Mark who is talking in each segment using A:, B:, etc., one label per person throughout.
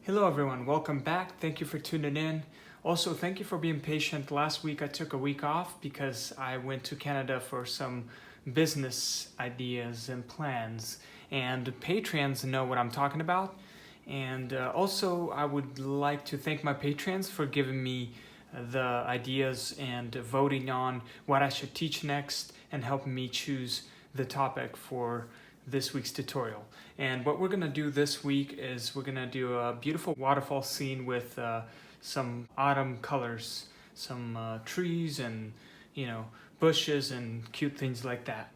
A: Hello everyone, welcome back. Thank you for tuning in. Also, thank you for being patient. Last week I took a week off because I went to Canada for some business ideas and plans, and Patreons know what I'm talking about. And also, I would like to thank my Patreons for giving me the ideas and voting on what I should teach next and helping me choose the topic for this week's tutorial. And what we're gonna do this week is we're gonna do a beautiful waterfall scene with some autumn colors, some trees and bushes and cute things like that.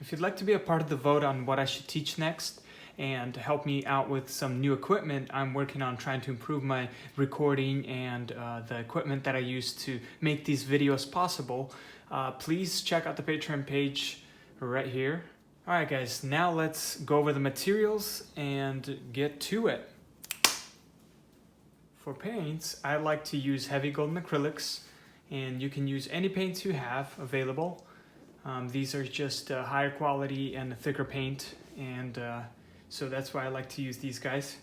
A: If you'd like to be a part of the vote on what I should teach next and help me out with some new equipment, I'm working on trying to improve my recording and the equipment that I use to make these videos possible. Please check out the Patreon page right here. Alright guys, now let's go over the materials and get to it. For paints, I like to use heavy golden acrylics, and you can use any paints you have available. These are just higher quality and a thicker paint, and so that's why I like to use these guys.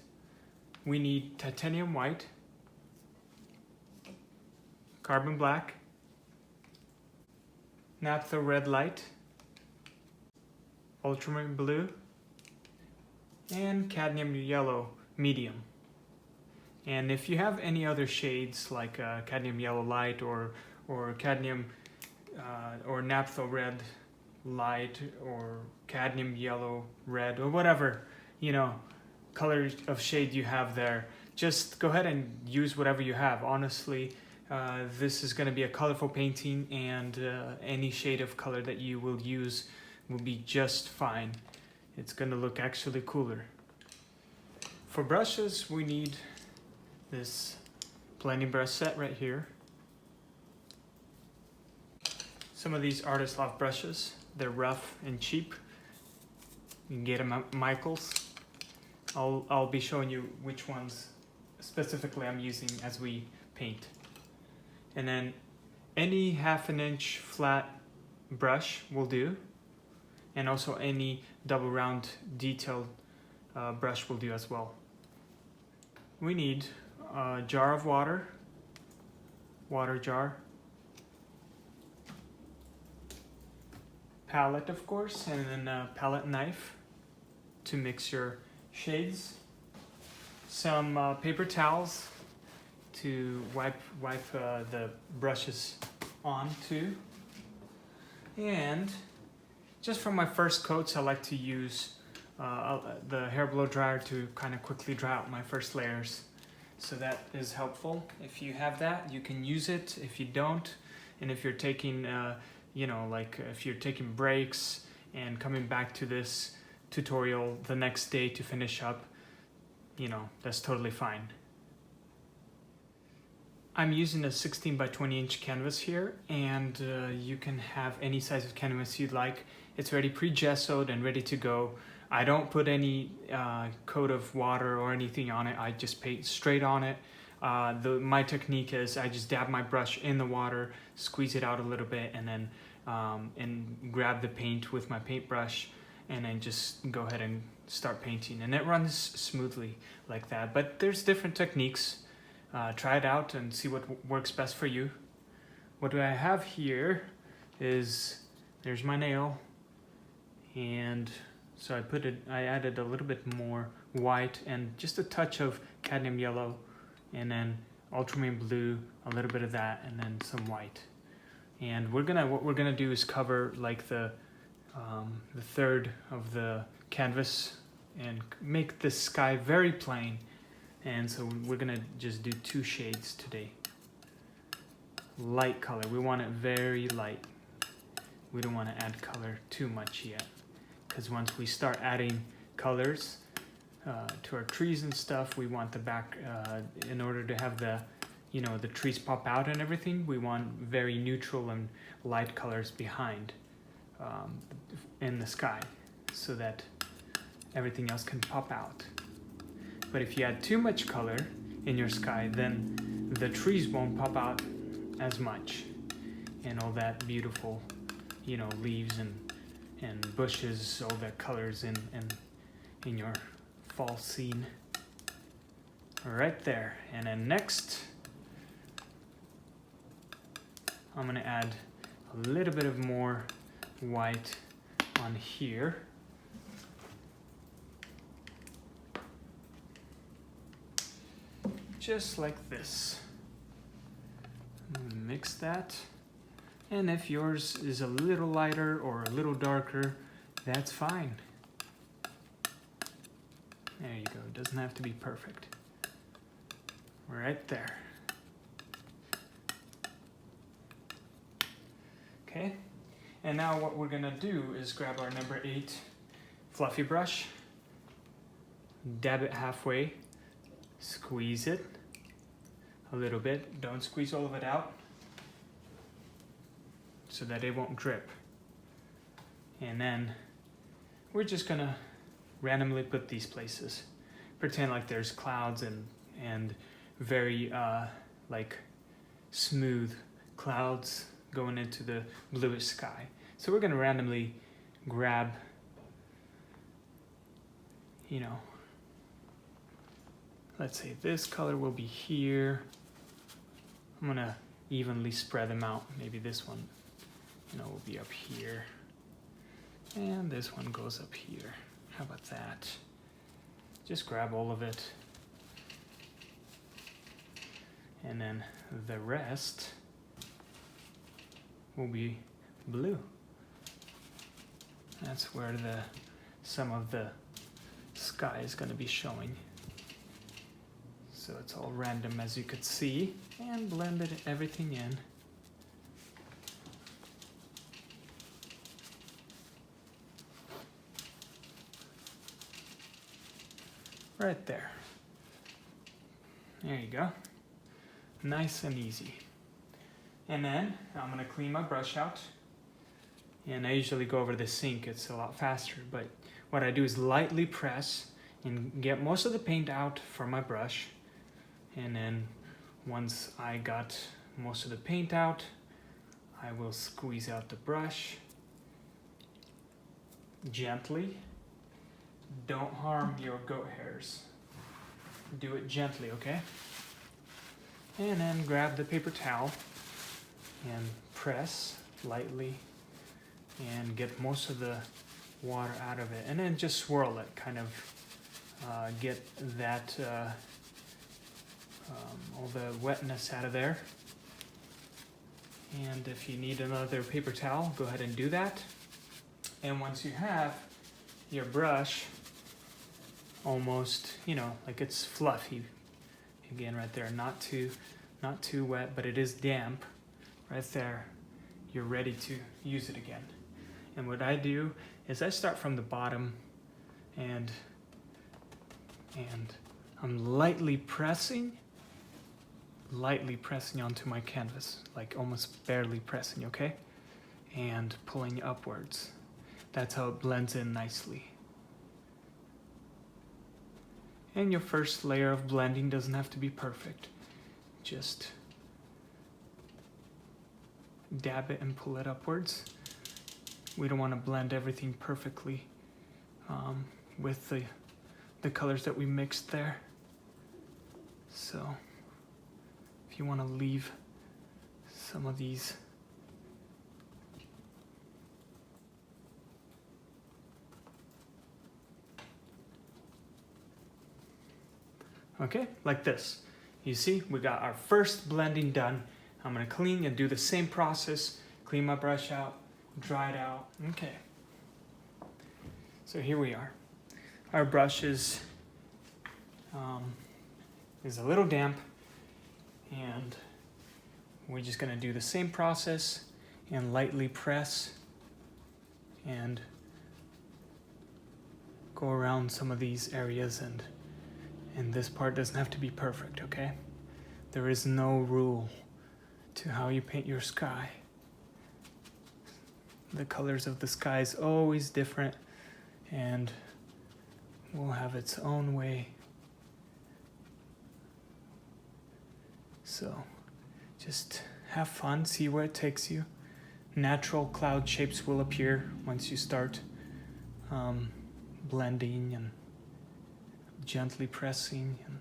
A: We need titanium white, carbon black, naphtha red light, ultramarine blue, and cadmium yellow medium. And if you have any other shades like cadmium yellow light or cadmium or naphtha red light or cadmium yellow red or whatever color of shade you have there, just go ahead and use whatever you have. Honestly, this is going to be a colorful painting, and any shade of color that you will use will be just fine. It's going to look actually cooler. For brushes, we need this blending brush set right here. Some of these Artist Loft brushes, they're rough and cheap. You can get them at Michael's. I'll be showing you which ones specifically I'm using as we paint. And then any 1/2 inch flat brush will do. And also any double round detailed brush will do as well. We need a jar of water jar, palette of course, and then a palette knife to mix your shades, some paper towels to wipe the brushes on too, and just for my first coats, I like to use the hair blow dryer to kind of quickly dry out my first layers. So that is helpful. If you have that, you can use it. If you don't, and if you're taking, if you're taking breaks and coming back to this tutorial the next day to finish up, that's totally fine. I'm using a 16 by 20 inch canvas here, and you can have any size of canvas you'd like. It's already pre-gessoed and ready to go. I don't put any coat of water or anything on it. I just paint straight on it. My technique is I just dab my brush in the water, squeeze it out a little bit, and then and grab the paint with my paintbrush, and then just go ahead and start painting. And it runs smoothly like that. But there's different techniques. Try it out and see what works best for you. What I have here is, there's my nail, and so I added a little bit more white and just a touch of cadmium yellow, and then ultramarine blue, a little bit of that, and then some white. And what we're gonna do is cover like the third of the canvas and make the sky very plain. And so we're gonna just do 2 shades today. Light color, we want it very light. We don't want to add color too much yet, because once we start adding colors to our trees and stuff, we want the back, in order to have the trees pop out and everything, we want very neutral and light colors behind in the sky, so that everything else can pop out. But if you add too much color in your sky, then the trees won't pop out as much, and all that beautiful, leaves and bushes, all that colors in your fall scene. right there. And then next, I'm gonna add a little bit of more white on here. Just like this. Mix that. And if yours is a little lighter or a little darker, that's fine. There you go, it doesn't have to be perfect. Right there. Okay, and now what we're gonna do is grab our number 8 fluffy brush, dab it halfway, squeeze it a little bit. Don't squeeze all of it out so that it won't drip. And then we're just gonna randomly put these places. Pretend like there's clouds and very like smooth clouds going into the bluish sky. So we're gonna randomly grab, you know, let's say this color will be here. I'm gonna evenly spread them out. Maybe this one, you know, will be up here. And this one goes up here. How about that? Just grab all of it. And then the rest will be blue. That's where some of the sky is going to be showing. So it's all random, as you could see, and blended everything in. Right there. There you go. Nice and easy. And then I'm gonna clean my brush out. And I usually go over the sink, it's a lot faster, but what I do is lightly press and get most of the paint out from my brush. And then once I got most of the paint out, I will squeeze out the brush gently. Don't harm your goat hairs. Do it gently, okay? And then grab the paper towel and press lightly and get most of the water out of it. And then just swirl it, kind of get that all the wetness out of there. And if you need another paper towel, go ahead and do that. And once you have your brush almost, you know, like it's fluffy, again right there, not too wet, but it is damp, right there, you're ready to use it again. And what I do is I start from the bottom and I'm lightly pressing onto my canvas, like almost barely pressing, okay? And pulling upwards. That's how it blends in nicely. And your first layer of blending doesn't have to be perfect. Just dab it and pull it upwards. We don't want to blend everything perfectly with the colors that we mixed there. So if you want to leave some of these okay, like this. You see, we got our first blending done. I'm gonna clean and do the same process. Clean my brush out, dry it out. Okay. So here we are. Our brush is a little damp, and we're just gonna do the same process and lightly press and go around some of these areas, and this part doesn't have to be perfect, okay? There is no rule to how you paint your sky. The colors of the sky is always different and will have its own way. So just have fun, see where it takes you. Natural cloud shapes will appear once you start blending and gently pressing. And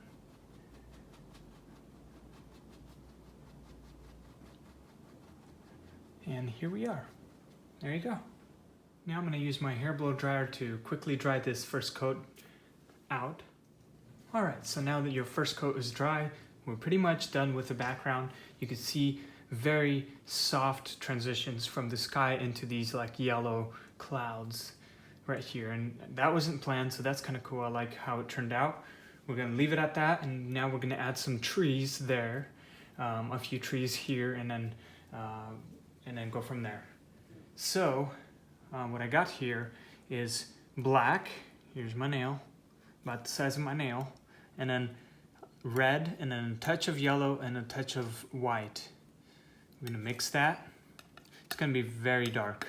A: And here we are. There you go. Now I'm going to use my hair blow dryer to quickly dry this first coat out. Alright, so now that your first coat is dry, we're pretty much done with the background. You can see very soft transitions from the sky into these like yellow clouds right here. And that wasn't planned, so that's kind of cool. I like how it turned out. We're going to leave it at that, and now we're going to add some trees there. A few trees here, and then go from there. So what I got here is black. Here's my nail, about the size of my nail, and then red, and then a touch of yellow and a touch of white. We're gonna mix that. It's gonna be very dark.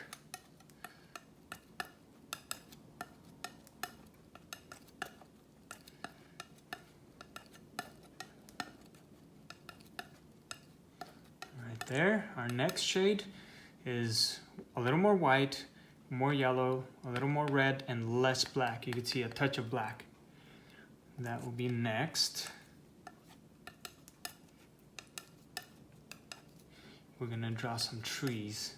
A: Right there. Our next shade is a little more white, more yellow, a little more red, and less black. You can see a touch of black. That will be next. We're gonna draw some trees.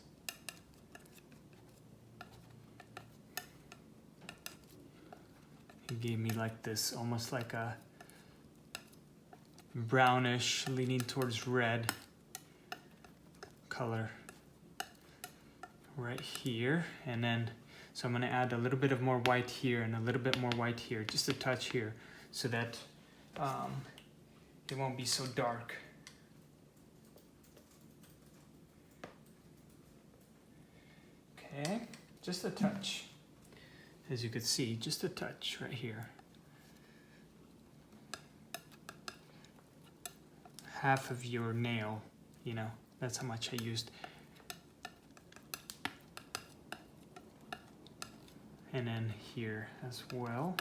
A: He gave me like this, almost like a brownish, leaning towards red color right here. And then, so I'm gonna add a little bit of more white here and a little bit more white here, just a touch here, so that it won't be so dark. Okay, just a touch. As you can see, just a touch right here. Half of your nail, you know, that's how much I used. And then here as well.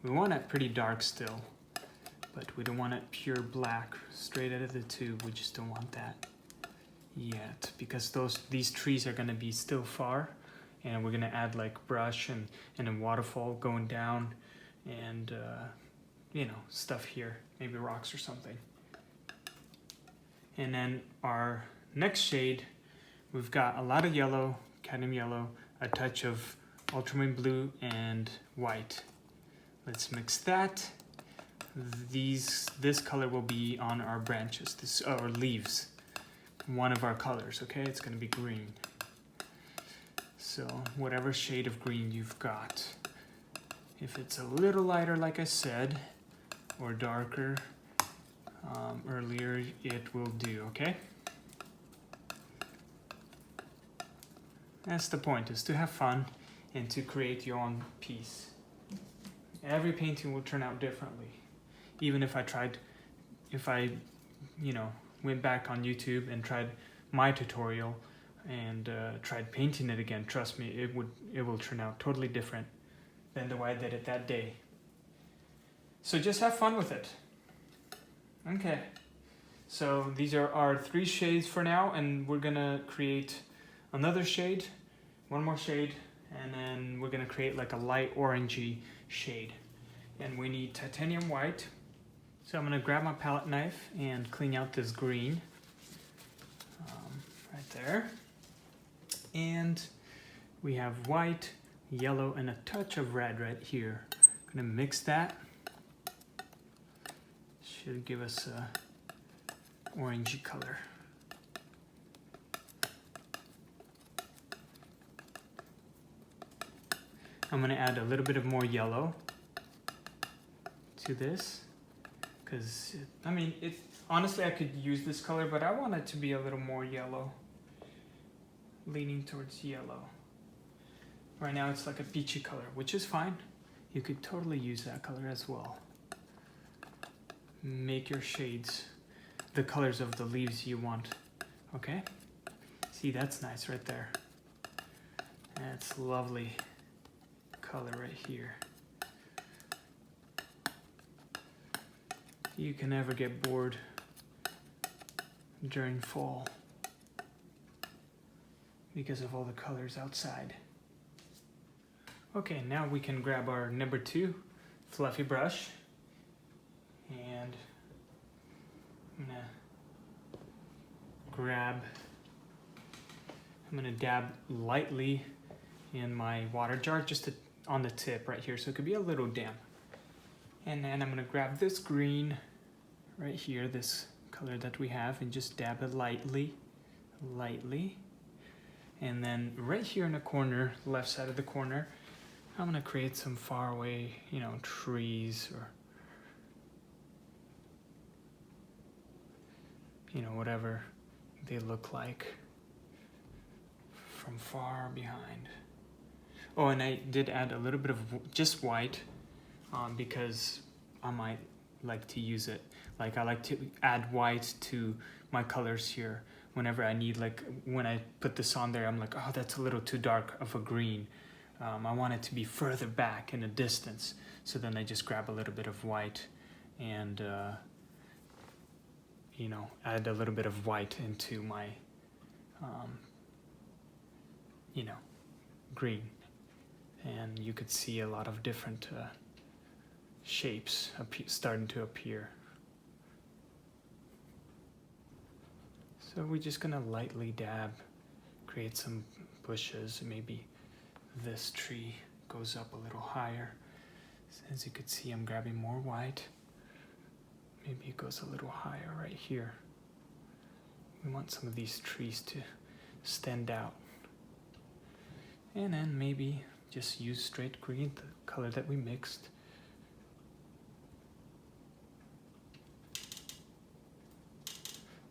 A: We want it pretty dark still, but we don't want it pure black straight out of the tube. We just don't want that yet, because these trees are gonna be still far, and we're gonna add like brush and a waterfall going down, and you know, stuff here, maybe rocks or something. And then our next shade, we've got a lot of yellow, cadmium yellow, a touch of ultramarine blue, and white. Let's mix that. This color will be on our branches, or leaves. One of our colors, okay? It's gonna be green. So whatever shade of green you've got. If it's a little lighter, like I said, or darker earlier, it will do, okay? That's the point, is to have fun and to create your own piece. Every painting will turn out differently. Even if I you know, went back on YouTube and tried my tutorial and tried painting it again, trust me, it will turn out totally different than the way I did it that day. So just have fun with it. Okay, so these are our 3 shades for now, and we're gonna create another shade, one more shade, and then we're gonna create like a light orangey shade. And we need titanium white. So I'm gonna grab my palette knife and clean out this green right there. And we have white, yellow, and a touch of red right here. I'm gonna mix that. Should give us a orangey color. I'm gonna add a little bit of more yellow to this, because I mean, honestly I could use this color, but I want it to be a little more yellow, leaning towards yellow. Right now it's like a peachy color, which is fine. You could totally use that color as well. Make your shades the colors of the leaves you want, okay? See, that's nice right there. That's lovely color right here. You can never get bored during fall because of all the colors outside. Okay, now we can grab our number 2 fluffy brush, and I'm gonna gonna dab lightly in my water jar, just on the tip right here, so it could be a little damp. And then I'm gonna grab this green right here, this color that we have, and just dab it lightly. And then right here in the corner, left side of the corner, I'm gonna create some far away, trees or, whatever they look like from far behind. Oh, and I did add a little bit of just white because I might like to use it. Like I like to add white to my colors here whenever I need, like when I put this on there, I'm like, oh, that's a little too dark of a green. I want it to be further back in the distance. So then I just grab a little bit of white and, add a little bit of white into my, green. And you could see a lot of different shapes starting to appear. So we're just gonna lightly dab, create some bushes. Maybe this tree goes up a little higher. As you could see, I'm grabbing more white. Maybe it goes a little higher right here. We want some of these trees to stand out. And then maybe just use straight green, the color that we mixed.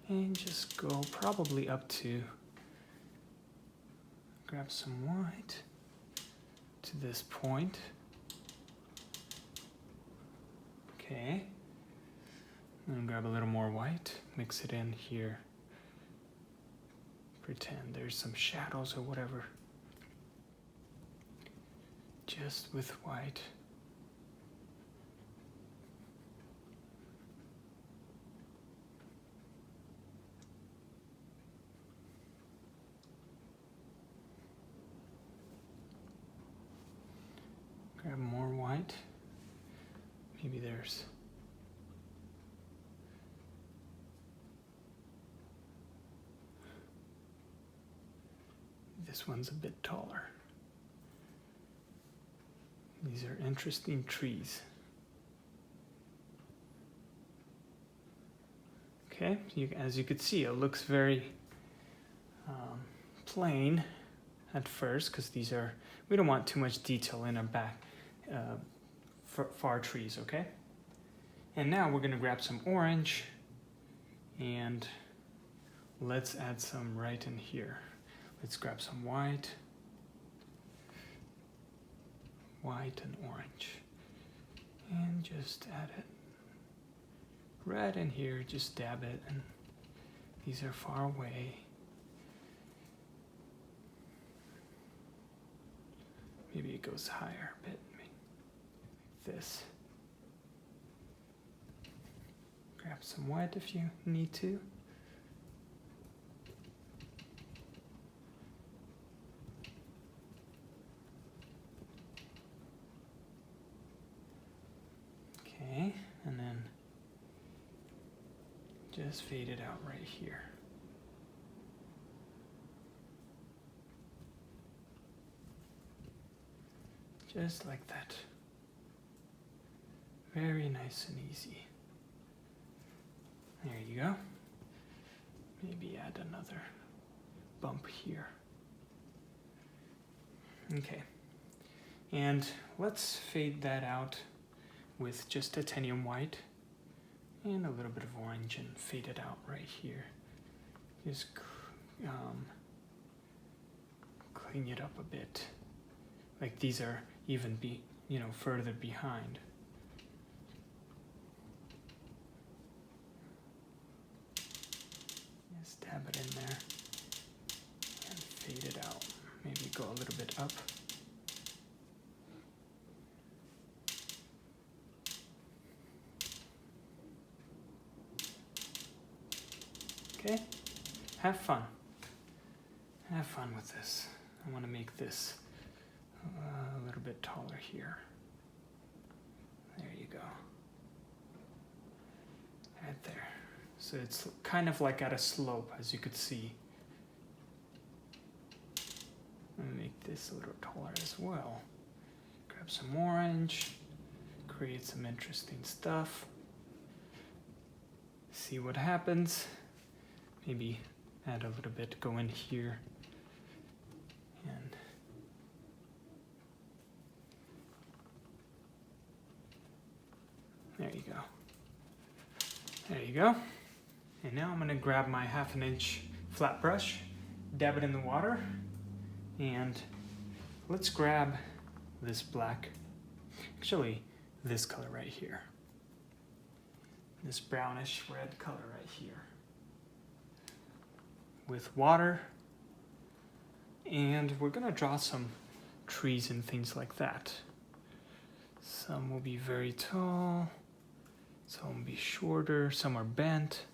A: And just go probably up to, grab some white to this point. Okay. And grab a little more white, mix it in here. Pretend there's some shadows or whatever. Just with white. Grab more white. Maybe there's this one's a bit taller. These are interesting trees. Okay, as you could see, it looks very plain at first because we don't want too much detail in our back far trees, okay? And now we're gonna grab some orange and let's add some right in here. Let's grab some white and orange, and just add it right in here. Just dab it, and these are far away. Maybe it goes higher a bit, like this. Grab some white if you need to. Okay, and then just fade it out right here. Just like that. Very nice and easy. There you go. Maybe add another bump here. Okay, and let's fade that out with just titanium white and a little bit of orange and fade it out right here. Just clean it up a bit. Like these are even further behind. Just dab it in there and fade it out. Maybe go a little bit up. Okay, have fun. Have fun with this. I want to make this a little bit taller here. There you go. Right there. So it's kind of like at a slope, as you could see. Let me make this a little taller as well. Grab some orange, create some interesting stuff. See what happens. Maybe add a little bit, go in here. And there you go. There you go. And now I'm gonna grab my 1/2 inch flat brush, dab it in the water, and let's grab this black, actually this color right here. This brownish red color right here. With water, and we're gonna draw some trees and things like that. Some will be very tall, some will be shorter, some are bent.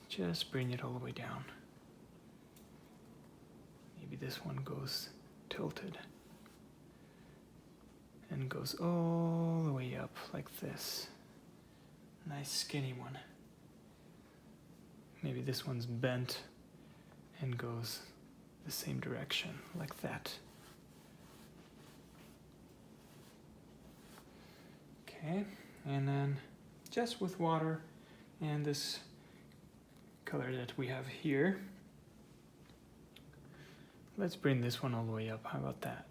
A: Just bring it all the way down. Maybe this one goes tilted and goes all the way up like this. Nice skinny one. Maybe this one's bent and goes the same direction like that. Okay, and then just with water and this color that we have here, let's bring this one all the way up. How about that?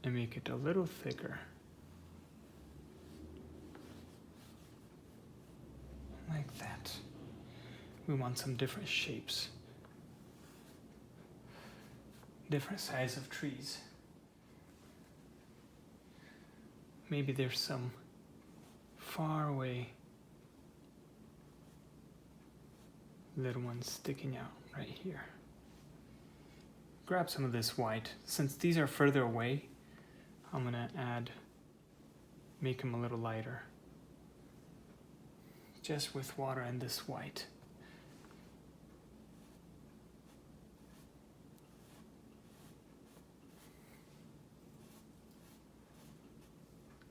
A: And make it a little thicker. Like that. We want some different shapes. Different size of trees. Maybe there's some far away little ones sticking out right here. Grab some of this white. Since these are further away, I'm gonna make them a little lighter. Just with water and this white.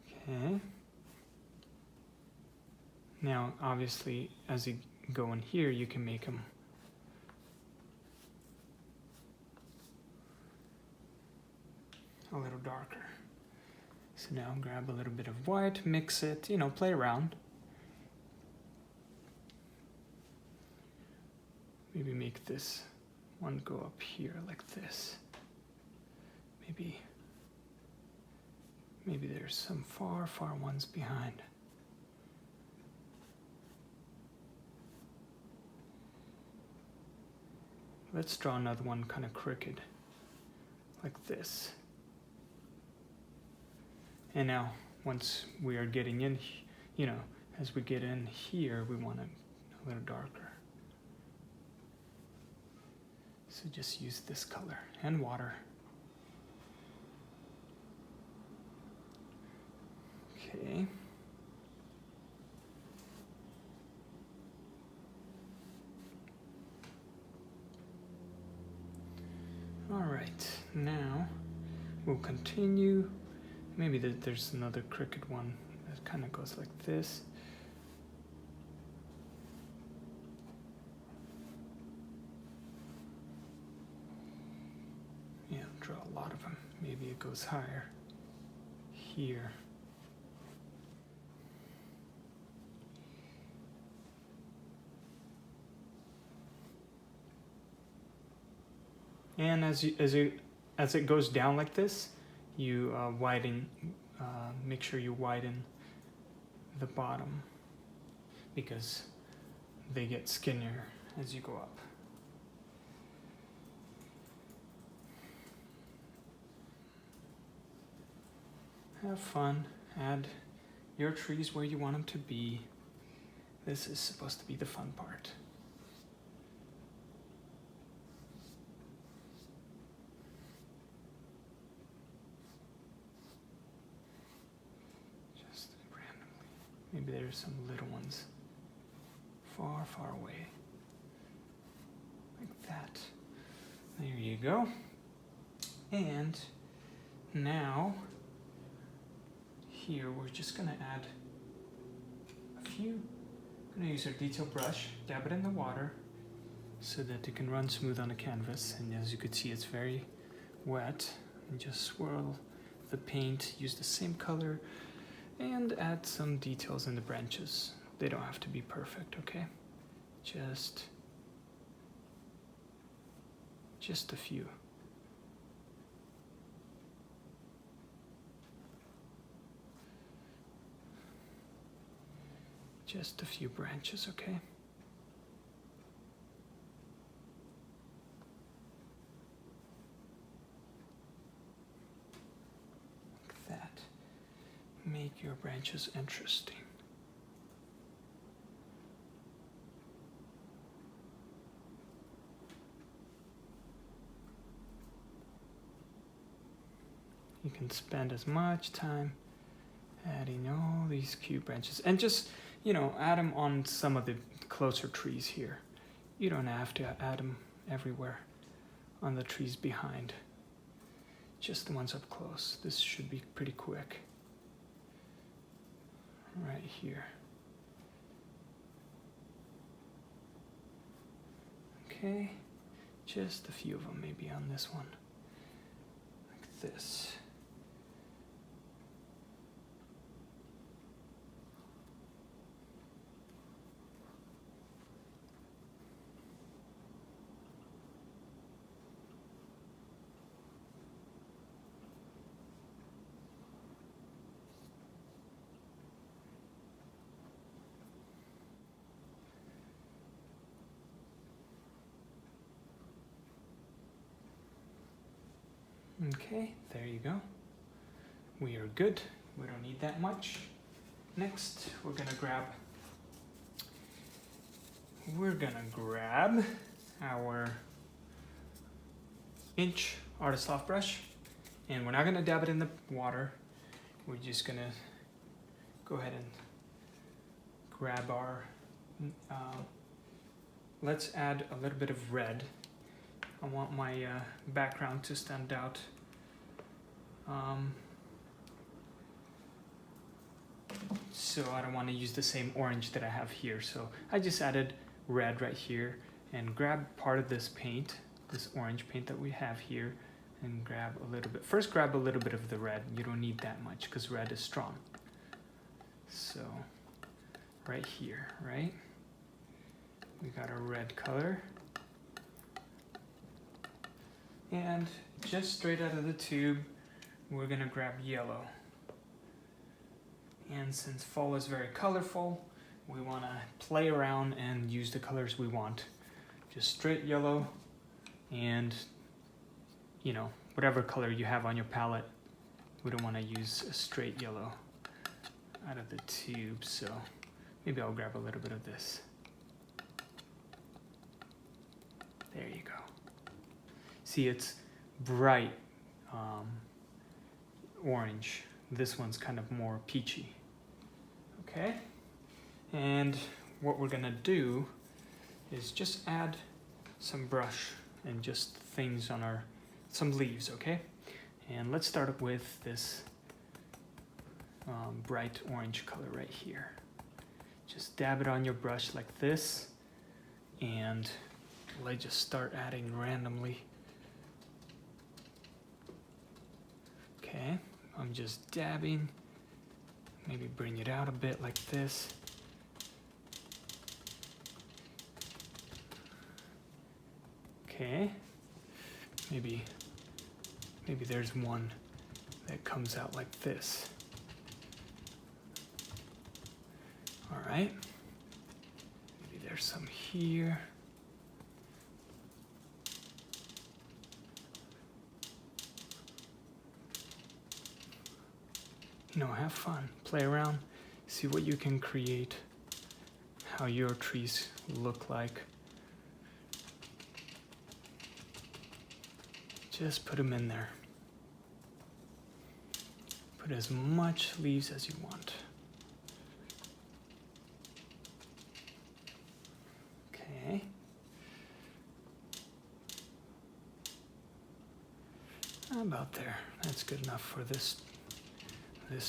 A: Okay. Now, obviously, as you go in here, you can make them a little darker. So now grab a little bit of white, mix it, play around. Maybe make this one go up here like this. Maybe there's some far, far ones behind. Let's draw another one kind of crooked, like this. And now, once we are getting in, as we get in here, we want it a little darker. So just use this color and water. Okay. All right, now we'll continue. Maybe there's another crooked one that kind of goes like this. Yeah, draw a lot of them. Maybe it goes higher here. And as it goes down like this, you make sure you widen the bottom because they get skinnier as you go up. Have fun, add your trees where you want them to be. This is supposed to be the fun part. Maybe there's some little ones far, far away. Like that. There you go. And now, here we're just gonna add a few I'm gonna use our detail brush, dab it in the water so that it can run smooth on the canvas. And as you can see, it's very wet. And just swirl the paint, use the same color, and add some details in the branches. They don't have to be perfect, okay? Just a few. Just a few branches, okay? Like that. Make your branches interesting. You can spend as much time adding all these cute branches and just, you know, add them on some of the closer trees here. You don't have to add them everywhere on the trees behind. Just the ones up close. This should be pretty quick. Right here. Okay, just a few of them maybe on this one. Like this. Okay, there you go. We are good. We don't need that much. Next, we're gonna grab our inch artist soft brush, and we're not gonna dab it in the water. We're just gonna go ahead and grab our, let's add a little bit of red. I want my background to stand out. So I don't want to use the same orange that I have here. So I just added red right here and grab part of this paint, this orange paint that we have here, and grab a little bit. First grab a little bit of the red. You don't need that much because red is strong. So right here, right? We got our red color. And just straight out of the tube, we're gonna grab yellow. And since fall is very colorful, we wanna play around and use the colors we want. Just straight yellow and, you know, whatever color you have on your palette. We don't wanna use a straight yellow out of the tube, so maybe I'll grab a little bit of this. There you go. See, it's bright orange. This one's kind of more peachy. Okay? And what we're gonna do is just add some brush and just things on some leaves, okay? And let's start with this bright orange color right here. Just dab it on your brush like this, and let's just start adding randomly. Okay, I'm just dabbing, maybe bring it out a bit like this. Okay, maybe there's one that comes out like this. All right, maybe there's some here. You know, have fun, play around, see what you can create, how your trees look like. Just put them in there. Put as much leaves as you want. Okay. About there. That's good enough for this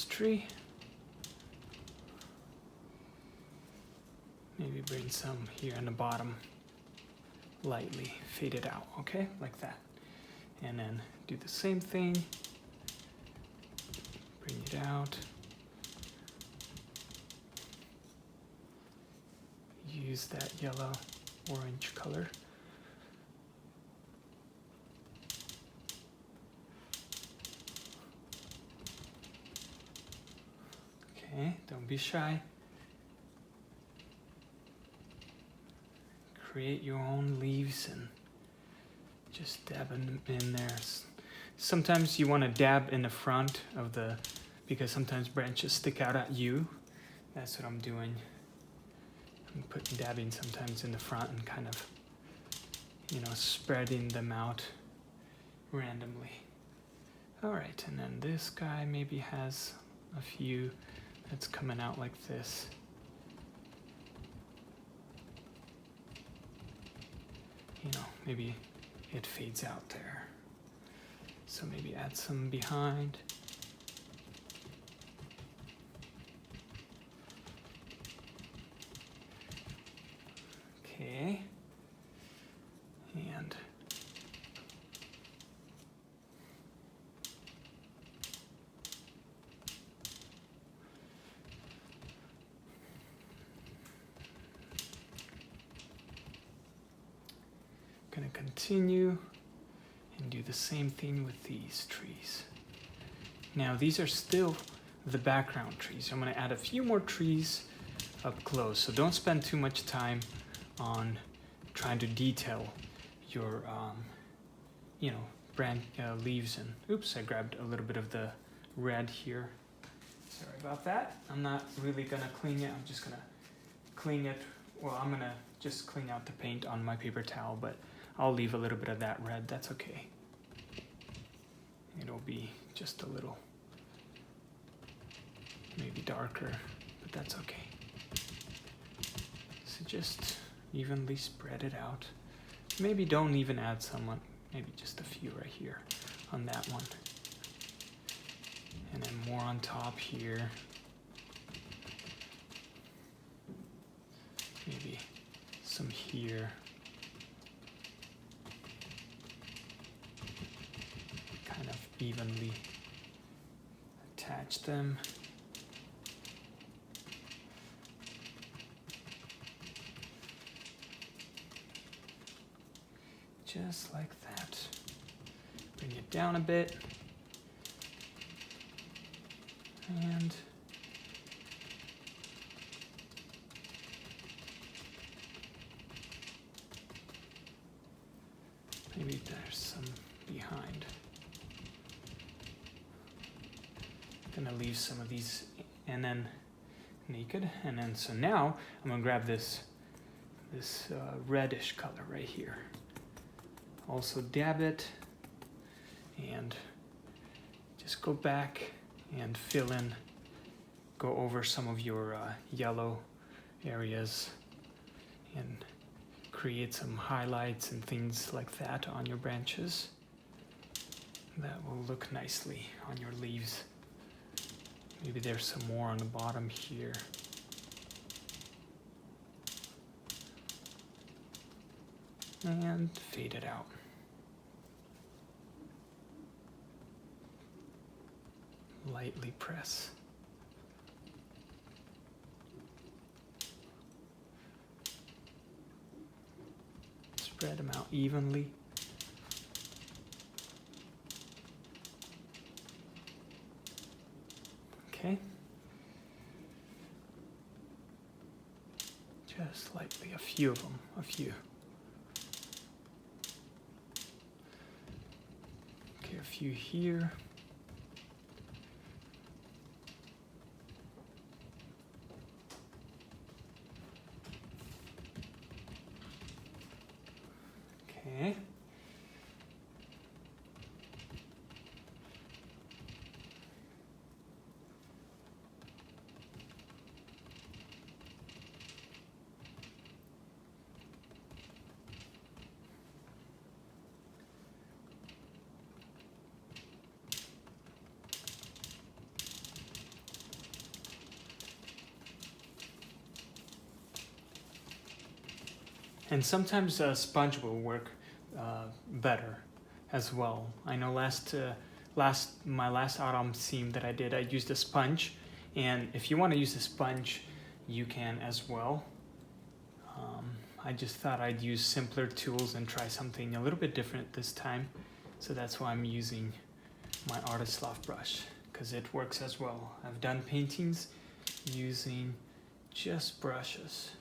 A: tree. Maybe bring some here in the bottom, lightly fade it out, okay, like that. And then do the same thing, bring it out. Use that yellow orange color. Okay, don't be shy. Create your own leaves and just dab them in there. Sometimes you want to dab in the front of the, because sometimes branches stick out at you. That's what I'm doing. I'm dabbing sometimes in the front and kind of, you know, spreading them out randomly. All right, and then this guy maybe has a few that's coming out like this. You know, maybe it fades out there. So maybe add some behind. Okay. And gonna continue and do the same thing with these trees. Now these are still the background trees. I'm gonna add a few more trees up close, so don't spend too much time on trying to detail your you know, leaves. And oops, I grabbed a little bit of the red here. Sorry about that. I'm not really gonna clean it. I'm just gonna clean it. Well, I'm gonna just clean out the paint on my paper towel, but I'll leave a little bit of that red. That's okay. It'll be just a little, maybe darker, but that's okay. So just evenly spread it out. Maybe don't even add someone, maybe just a few right here on that one. And then more on top here. Maybe some here. Kind of evenly attach them. Just like that. Bring it down a bit. And maybe there's some behind. Gonna leave some of these and then naked. And then so now I'm gonna grab this reddish color right here. Also dab it and just go back and fill in, go over some of your yellow areas and create some highlights and things like that on your branches. That will look nicely on your leaves. Maybe there's some more on the bottom here. And fade it out. Lightly press. Spread them out evenly. Okay. Just lightly, a few of them, a few. Okay, a few here. Okay. And sometimes a sponge will work better as well. I know my last autumn theme that I did, I used a sponge, and if you want to use a sponge, you can as well. I just thought I'd use simpler tools and try something a little bit different this time, so that's why I'm using my Artist Loft brush, because it works as well. I've done paintings using just brushes,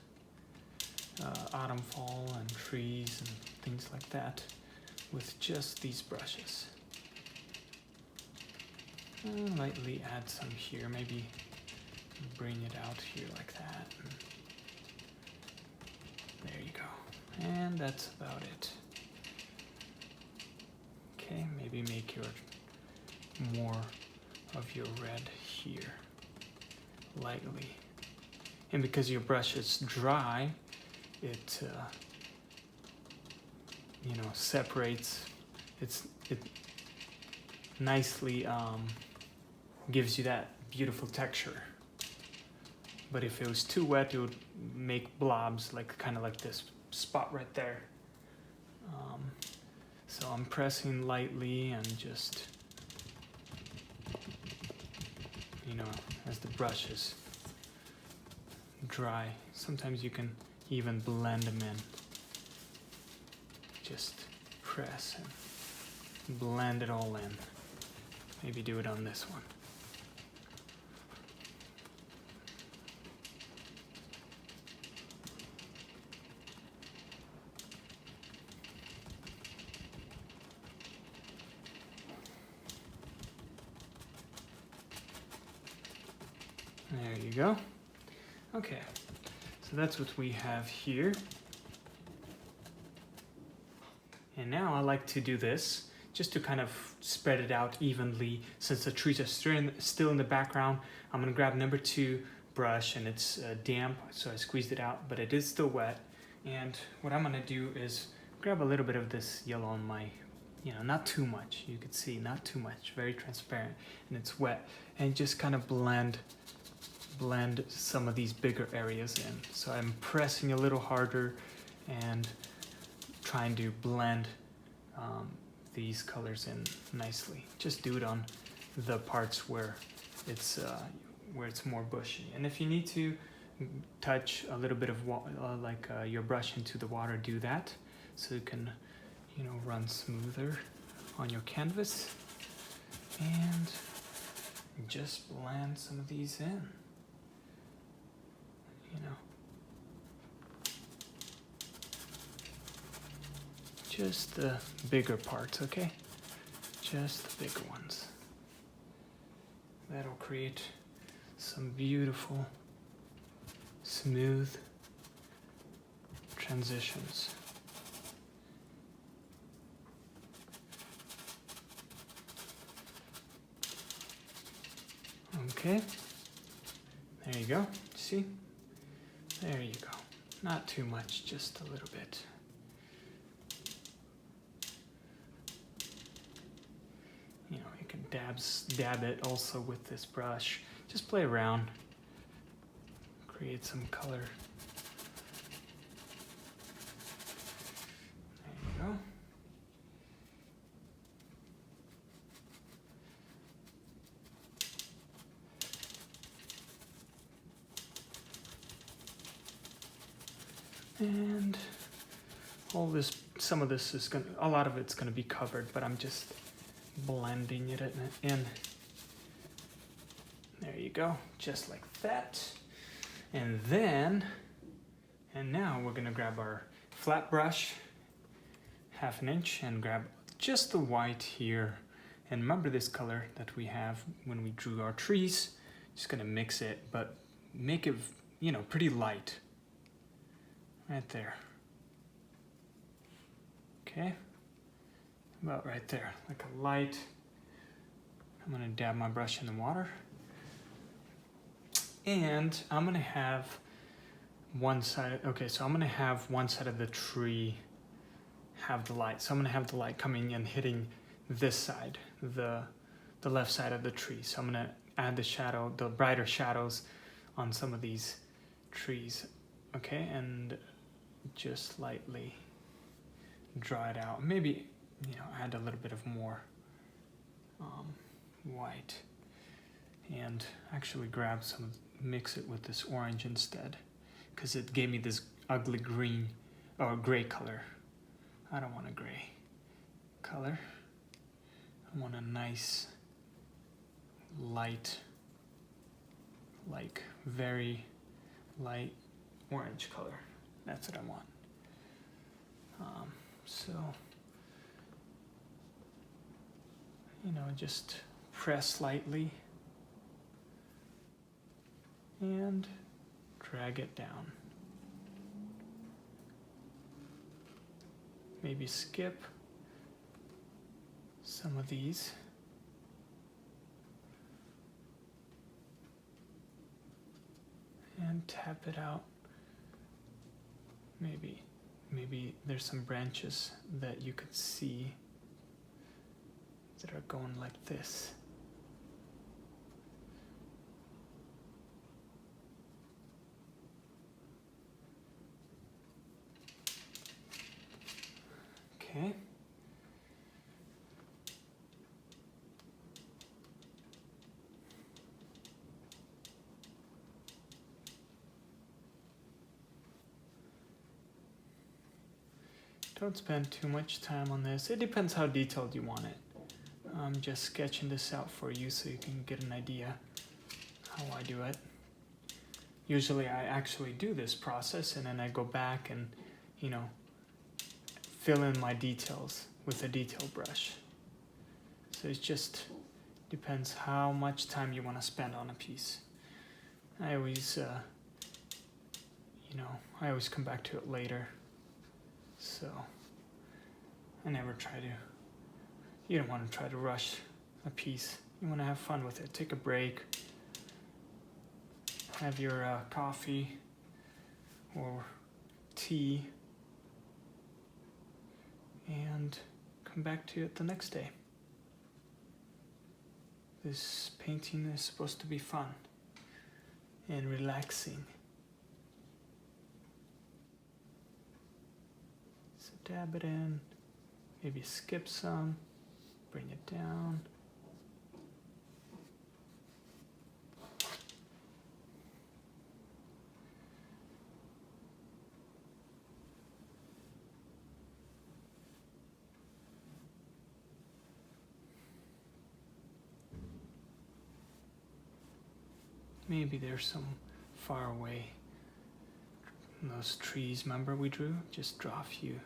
A: autumn, fall, and trees and things like that with just these brushes. Lightly add some here, maybe bring it out here like that. There you go. And that's about it. Okay, maybe make your more of your red here, lightly. And because your brush is dry, it separates. It nicely gives you that beautiful texture. But if it was too wet, it would make blobs, kind of like this spot right there. So I'm pressing lightly and just, as the brush is dry. Sometimes you can even blend them in. Just press and blend it all in. Maybe do it on this one. There you go. Okay, so that's what we have here. And now I like to do this just to kind of spread it out evenly. Since the trees are still in the background, I'm gonna grab number 2 brush, and it's damp, so I squeezed it out, but it is still wet. And what I'm gonna do is grab a little bit of this yellow on my, not too much. You can see, not too much, very transparent, and it's wet. And just kind of blend some of these bigger areas in. So I'm pressing a little harder and trying to blend these colors in nicely. Just do it on the parts where it's more bushy. And if you need to touch a little bit of your brush into the water, do that, so it can run smoother on your canvas. And just blend some of these in. Just the bigger parts, okay? Just the bigger ones. That'll create some beautiful, smooth transitions. Okay, there you go. See? There you go. Not too much, just a little bit. You can dab it also with this brush. Just play around. Create some color. There you go. And all this, some of this is a lot of it's gonna be covered, but I'm just blending it in. There you go, just like that. And now we're gonna grab our flat brush, 1/2 inch, and grab just the white here. And remember this color that we have when we drew our trees. Just gonna mix it, but make it, pretty light. Right there. Okay. About right there, like a light. I'm gonna dab my brush in the water. And I'm gonna have one side, so I'm gonna have one side of the tree have the light. So I'm gonna have the light coming and hitting this side, the left side of the tree. So I'm gonna add the brighter shadows on some of these trees. Okay, and just lightly draw it out. Maybe, you know, add a little bit of more white, and actually grab some, mix it with this orange instead, because it gave me this ugly green or gray color. I don't want a gray color. I want a nice light, like very light orange color. That's what I want. So, you know, just press lightly and drag it down. Maybe skip some of these. And tap it out. Maybe there's some branches that you could see that are going like this. Okay. Don't spend too much time on this. It depends how detailed you want it. I'm just sketching this out for you so you can get an idea how I do it. Usually I actually do this process and then I go back and, you know, fill in my details with a detail brush. So it just depends how much time you want to spend on a piece. I always, you know, I always come back to it later. So I never try to, you don't want to try to rush a piece. You want to have fun with it. Take a break, have your coffee or tea, and come back to it the next day. This painting is supposed to be fun and relaxing. So dab it in, maybe skip some, bring it down. Maybe there's some far away, those trees, remember we drew? Just draw a few.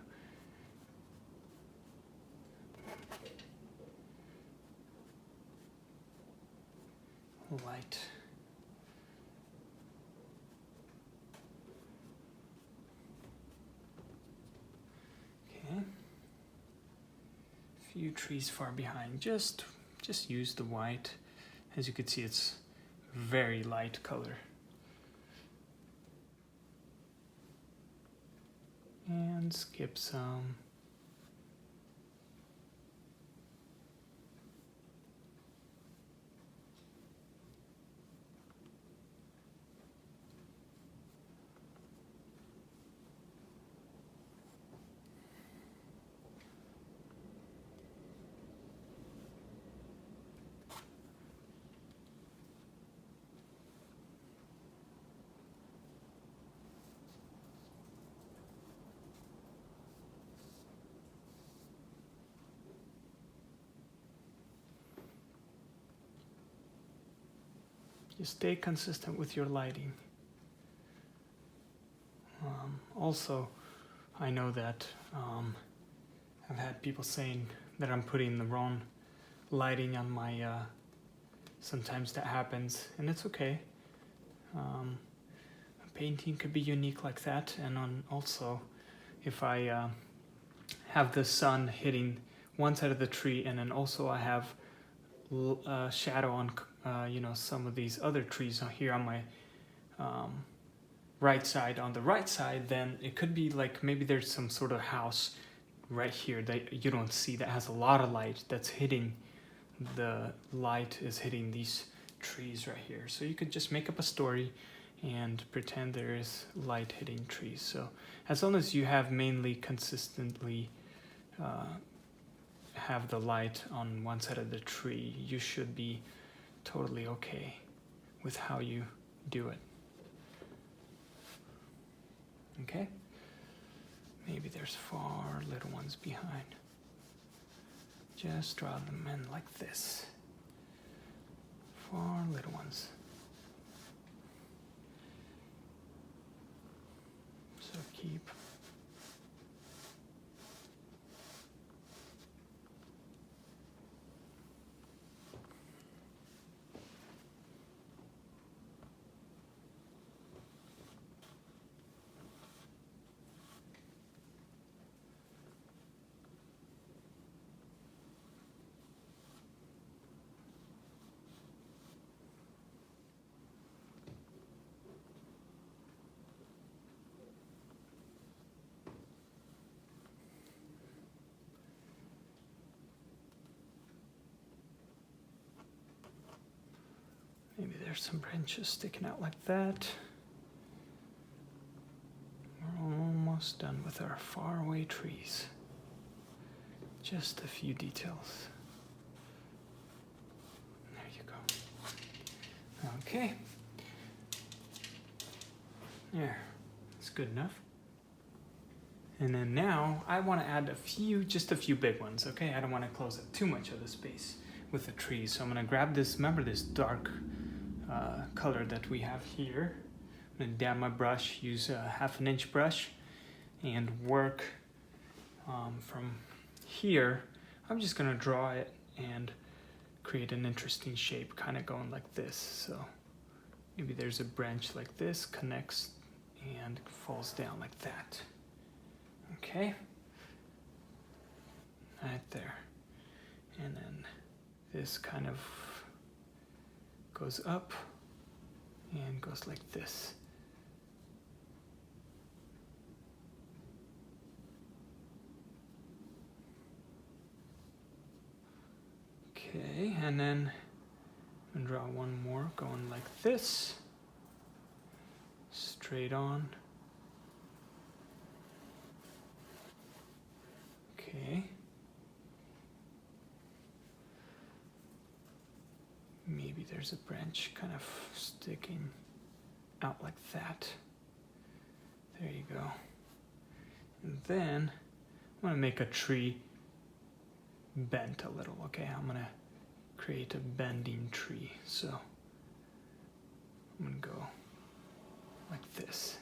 A: Light. Okay. Few trees far behind. Just use the white. As you can see, it's very light color. And skip some. Just stay consistent with your lighting. Also, I know that I've had people saying that I'm putting the wrong lighting on my, sometimes that happens, and it's okay. A painting could be unique like that, and also if I have the sun hitting one side of the tree, and then also I have shadow on you know, some of these other trees here on my right side. On the right side, then it could be like maybe there's some sort of house right here that you don't see that has a lot of light that's hitting, the light is hitting these trees right here. So you could just make up a story and pretend there is light hitting trees. So as long as you have mainly consistently have the light on one side of the tree, you should be totally okay with how you do it. Okay? Maybe there's far little ones behind. Just draw them in like this. Far little ones. So keep. Maybe there's some branches sticking out like that. We're almost done with our faraway trees. Just a few details. There you go. Okay. There, that's good enough. And then now I want to add just a few big ones, okay? I don't want to close up too much of the space with the trees. So I'm going to grab this, remember this dark color that we have here. I'm going to dab my brush, use a 1/2 inch brush, and work from here. I'm just going to draw it and create an interesting shape, kind of going like this. So maybe there's a branch like this, connects and falls down like that. Okay, right there. And then this kind of goes up and goes like this. Okay, and then I'm gonna draw one more going like this, straight on. Okay. Maybe there's a branch kind of sticking out like that. There you go. And then I'm gonna make a tree bent a little, okay? I'm gonna create a bending tree. So I'm gonna go like this.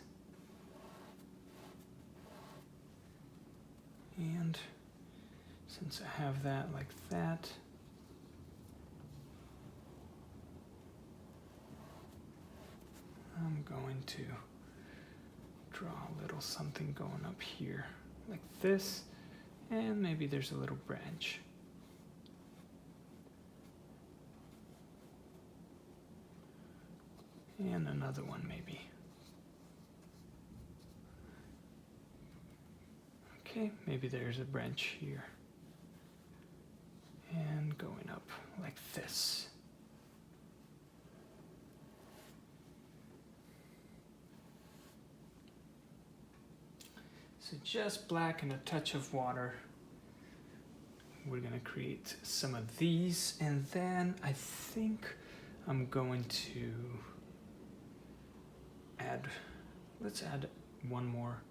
A: And since I have that like that, I'm going to draw a little something going up here like this, and maybe there's a little branch. And another one maybe. Okay, maybe there's a branch here. And going up like this. So just black and a touch of water. We're gonna create some of these, and then I think I'm going to let's add one more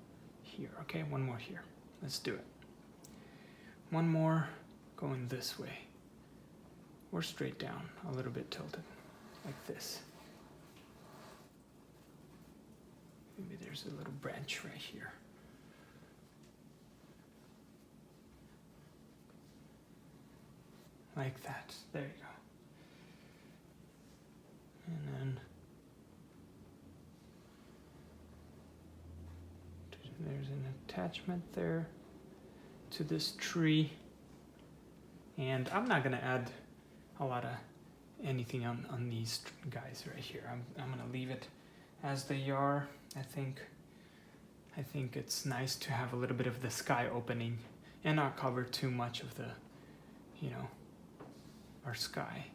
A: here, okay? One more here. Let's do it. One more going this way, or straight down, a little bit tilted, like this. Maybe there's a little branch right here. Like that, there you go. And then there's an attachment there to this tree. And I'm not gonna add a lot of anything on these guys right here. I'm gonna leave it as they are. I think it's nice to have a little bit of the sky opening and not cover too much of the, you know, our sky.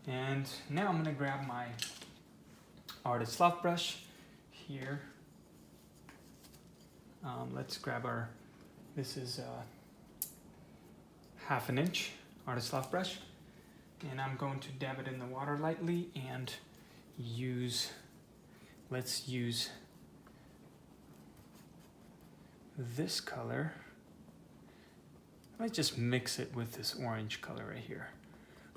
A: And now I'm gonna grab my artist loft brush here. Let's grab our, this is 1/2 inch artist loft brush. And I'm going to dab it in the water lightly and let's use this color. Let's just mix it with this orange color right here,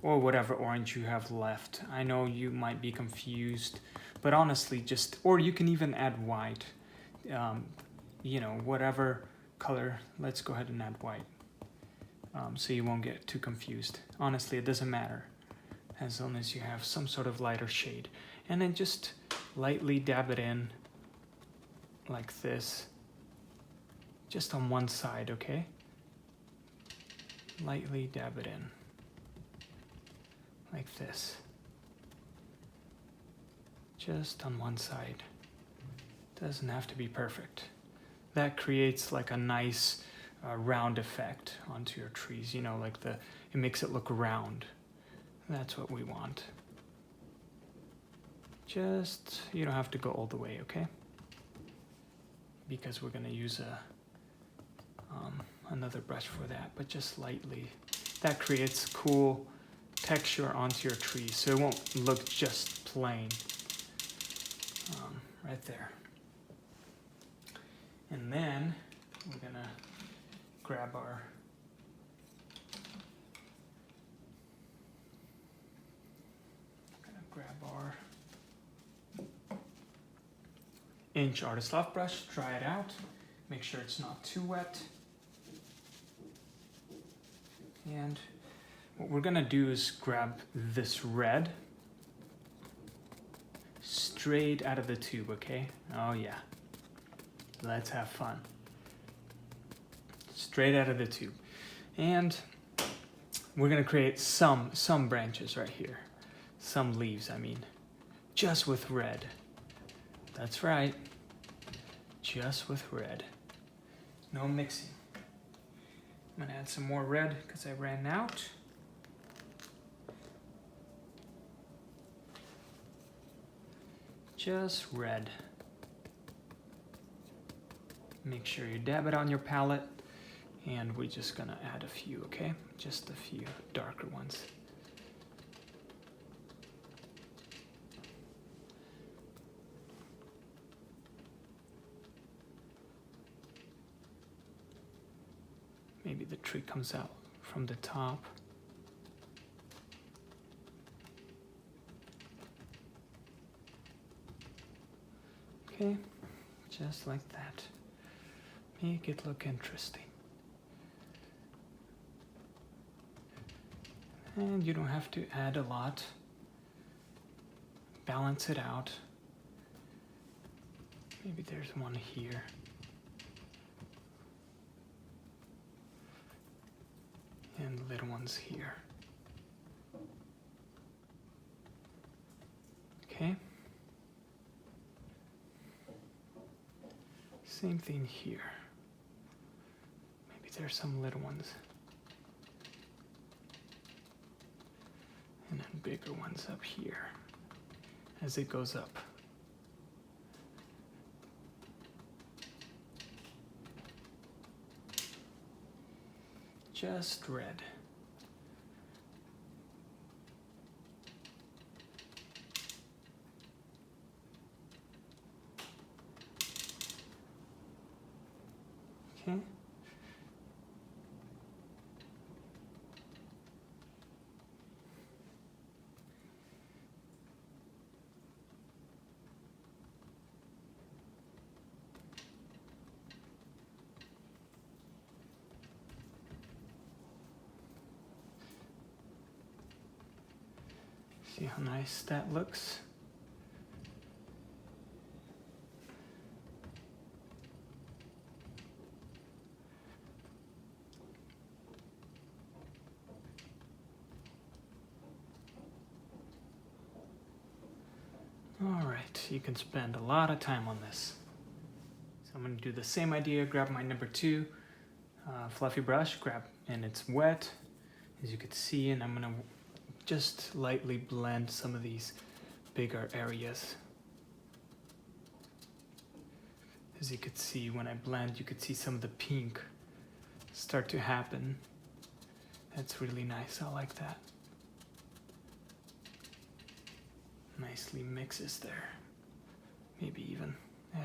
A: or whatever orange you have left. I know you might be confused, but honestly, or you can even add white. You know, whatever color. Let's go ahead and add white, so you won't get too confused. Honestly, it doesn't matter, as long as you have some sort of lighter shade. And then just lightly dab it in like this, just on one side, okay? Lightly dab it in like this, just on one side. Doesn't have to be perfect. That creates like a nice round effect onto your trees, you know, like it makes it look round. That's what we want. Just, you don't have to go all the way, okay? Because we're gonna use another brush for that, but just lightly. That creates cool texture onto your tree, so it won't look just plain. Right there. And then we're gonna grab our inch artist loft brush, try it out, make sure it's not too wet. And what we're gonna do is grab this red straight out of the tube, okay? Oh yeah, let's have fun. Straight out of the tube. And we're gonna create some branches right here. Some leaves, I mean, just with red. That's right, just with red. No mixing. I'm gonna add some more red because I ran out. Just red. Make sure you dab it on your palette, and we're just gonna add a few, okay? Just a few darker ones. Maybe the tree comes out from the top. Okay, just like that. Make it look interesting. And you don't have to add a lot. Balance it out. Maybe there's one here. And little ones here. Okay. Same thing here. Maybe there's some little ones. And then bigger ones up here as it goes up. Just red. Okay. See how nice that looks? All right, you can spend a lot of time on this. So I'm gonna do the same idea, grab my number 2 fluffy brush, and it's wet, as you can see, and I'm gonna just lightly blend some of these bigger areas. As you could see, when I blend, you could see some of the pink start to happen. That's really nice, I like that. Nicely mixes there. Maybe even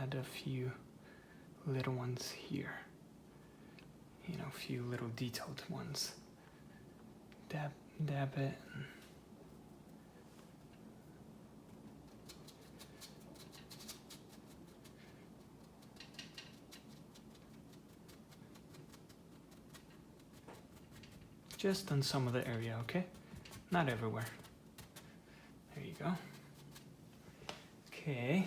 A: add a few little ones here. You know, a few little detailed ones. Dab it. Just on some of the area, okay? Not everywhere. There you go. Okay.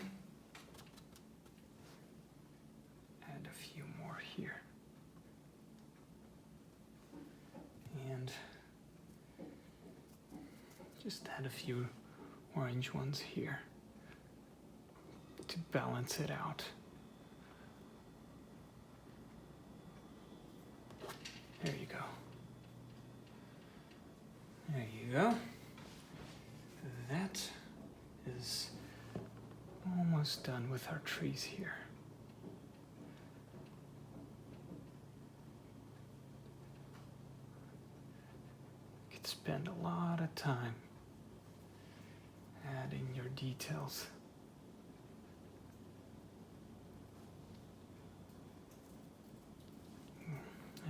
A: Add a few more here. And just add a few orange ones here to balance it out. There you go. There you go. That is almost done with our trees here. You could spend a lot of time adding your details.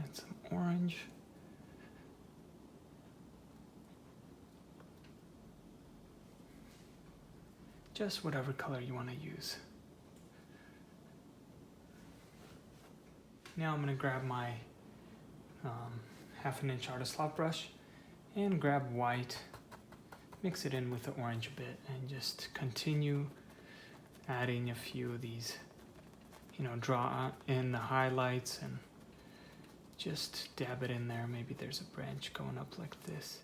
A: Add some orange. Just whatever color you want to use. Now I'm going to grab my 1/2 inch artist lock brush and grab white, mix it in with the orange a bit, and just continue adding a few of these. You know, draw in the highlights and just dab it in there. Maybe there's a branch going up like this.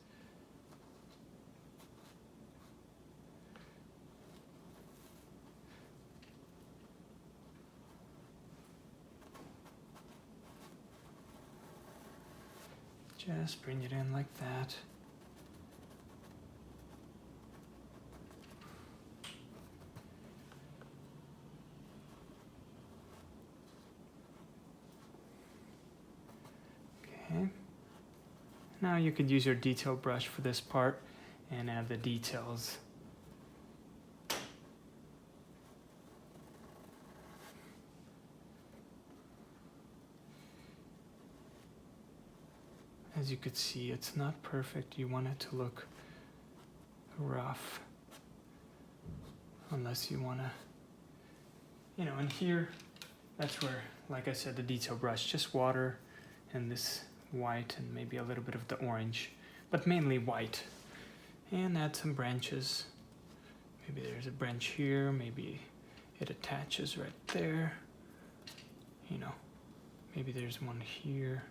A: Just bring it in like that. Okay. Now you could use your detail brush for this part and add the details. As you could see, it's not perfect. You want it to look rough. Unless you want to, you know, and here, that's where, like I said, the detail brush, just water and this white and maybe a little bit of the orange, but mainly white. And add some branches. Maybe there's a branch here, maybe it attaches right there. You know, maybe there's one here.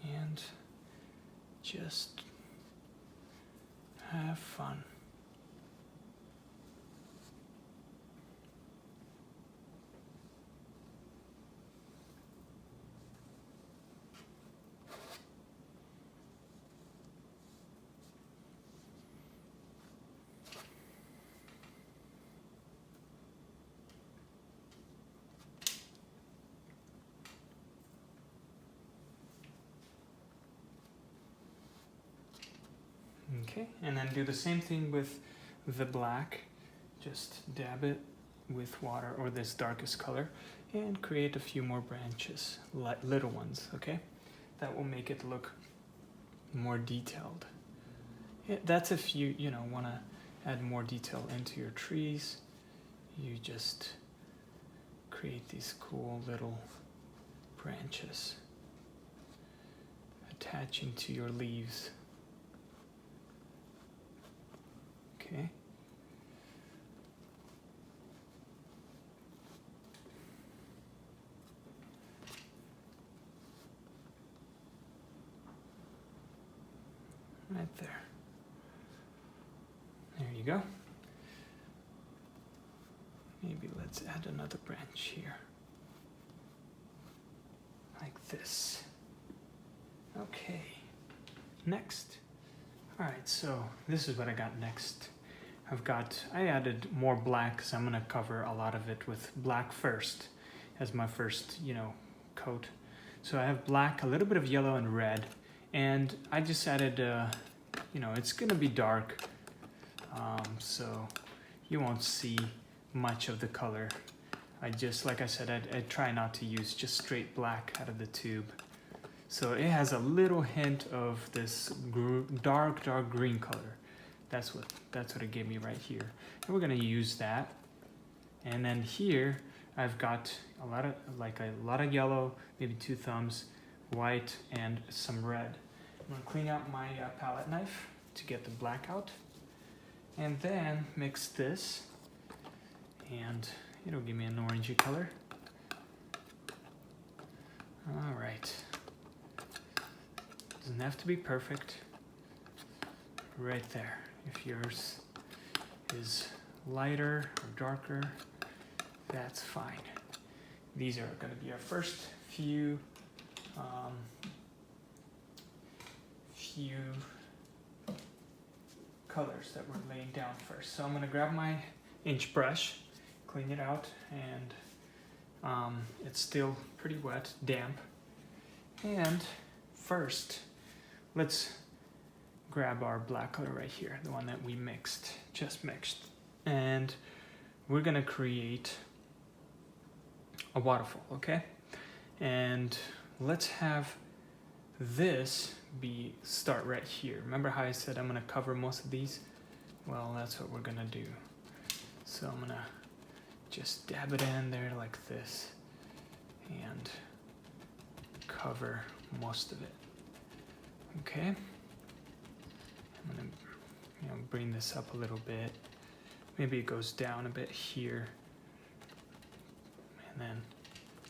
A: And just have fun. Okay, and then do the same thing with the black. Just dab it with water or this darkest color and create a few more branches, little ones, okay? That will make it look more detailed. That's if you want to add more detail into your trees. You just create these cool little branches attaching to your leaves. Okay. Right there. There you go. Maybe let's add another branch here. Like this. Okay. Next, All right, so this is what I got next. I added more black because I'm gonna cover a lot of it with black first as my first, coat. So I have black, a little bit of yellow and red, and I just added, it's gonna be dark, so you won't see much of the color. Like I said, I try not to use just straight black out of the tube. So it has a little hint of this dark green color. That's what it gave me right here. And we're gonna use that. And then here, I've got a lot of yellow, maybe 2 thumbs, white, and some red. I'm gonna clean out my palette knife to get the black out. And then mix this, and it'll give me an orangey color. All right. Doesn't have to be perfect. Right there. If yours is lighter or darker, that's fine. These are going to be our first few colors that we're laying down first. So I'm going to grab my inch brush, clean it out, and it's still pretty wet, damp. And first, let's grab our black color right here, the one that we just mixed. And we're gonna create a waterfall, okay? And let's have this start right here. Remember how I said I'm gonna cover most of these? Well, that's what we're gonna do. So I'm gonna just dab it in there like this and cover most of it. Okay, I'm gonna bring this up a little bit. Maybe it goes down a bit here, and then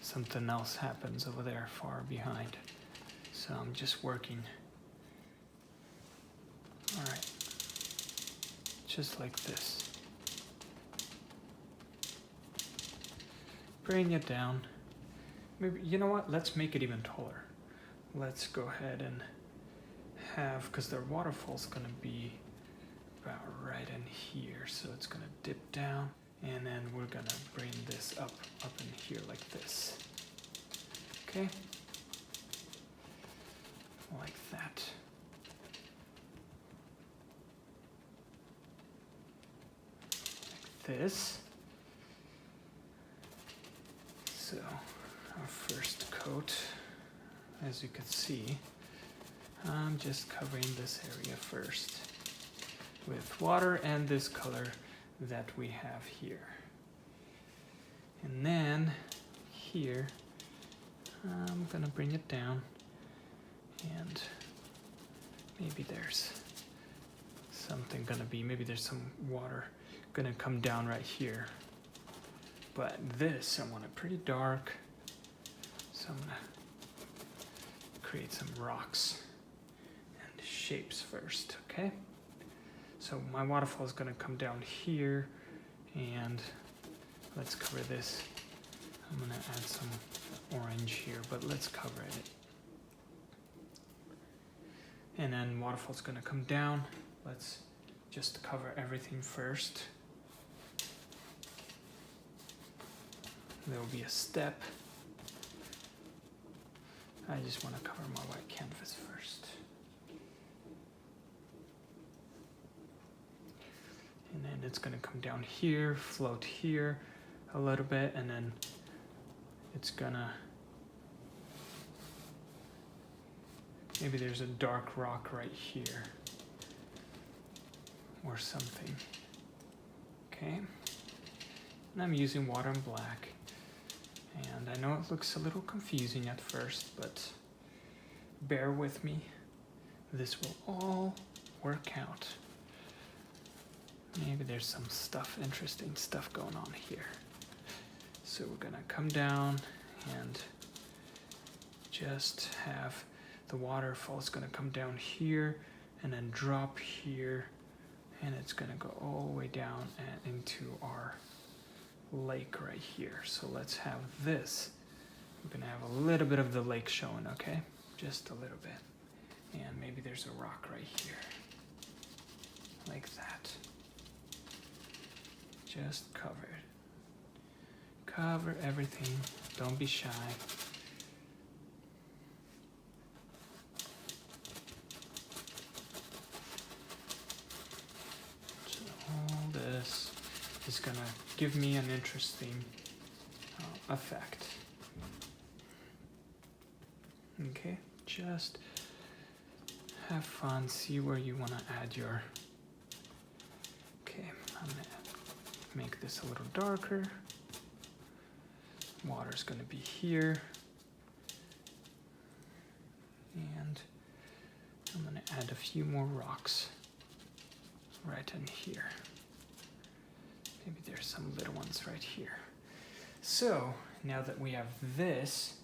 A: something else happens over there far behind. So I'm just working. All right, just like this. Bring it down. Maybe, you know what? Let's make it even taller. Let's go ahead and because their waterfall's gonna be about right in here, so it's gonna dip down, and then we're gonna bring this up in here like this. Okay, like that. Like this. So our first coat, as you can see, I'm just covering this area first with water and this color that we have here. And then here, I'm gonna bring it down, and maybe there's something maybe there's some water gonna come down right here. But this, I want it pretty dark, so I'm gonna create some rocks and shapes first, okay? So my waterfall is gonna come down here, and let's cover this. I'm gonna add some orange here, but let's cover it. And then waterfall's gonna come down. Let's just cover everything first. There will be a step. I just want to cover my white canvas first. And then it's going to come down here, float here a little bit, and then it's gonna, maybe there's a dark rock right here or something. Okay, and I'm using water and black. And I know it looks a little confusing at first, but bear with me. This will all work out. Maybe there's some interesting stuff going on here. So we're gonna come down and just have the waterfall is gonna come down here and then drop here, and it's gonna go all the way down and into our lake right here. So let's have this. We're gonna have a little bit of the lake showing, okay? Just a little bit. And maybe there's a rock right here. like that. Just cover it. Cover everything. Don't be shy. So all this is gonna give me an interesting effect. Okay, just have fun, see where you want to add your... Okay, I'm gonna make this a little darker. Water's gonna be here. And I'm gonna add a few more rocks right in here. Maybe there's some little ones right here. So now that we have this,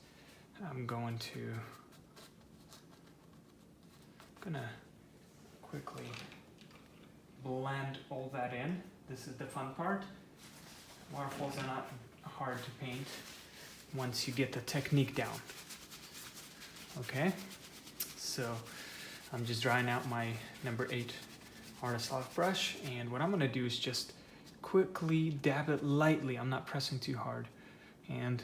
A: I'm gonna quickly blend all that in. This is the fun part. Waterfalls are not hard to paint once you get the technique down. Okay, so I'm just drying out my number 8 artist lock brush, and what I'm gonna do is just quickly dab it lightly. I'm not pressing too hard, and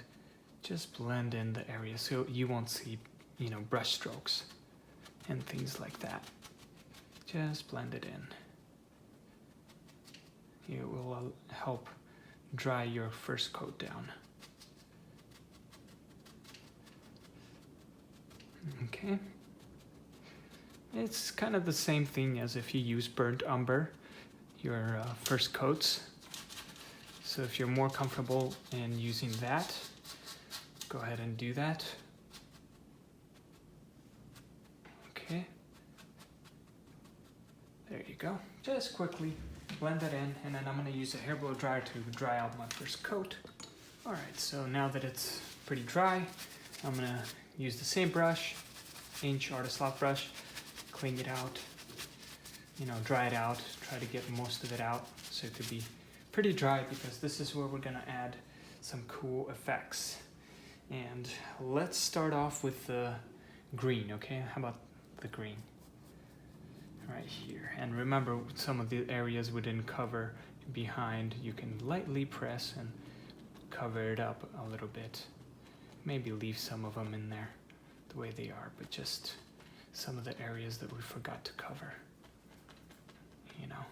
A: just blend in the area so you won't see, you know, brush strokes and things like that. Just blend it in. It will help dry your first coat down. Okay. It's kind of the same thing as if you use burnt umber, your first coats. So if you're more comfortable in using that, go ahead and do that. Okay. There you go. Just quickly blend that in, and then I'm going to use a hair blow dryer to dry out my first coat. Alright, so now that it's pretty dry, I'm going to use the same brush, inch artist lock brush, clean it out, you know, dry it out, try to get most of it out so it could be pretty dry, because this is where we're going to add some cool effects. And let's start off with the green, okay? How about the green? Right here. And remember, some of the areas we didn't cover behind, you can lightly press and cover it up a little bit. Maybe leave some of them in there the way they are, but just some of the areas that we forgot to cover, you know.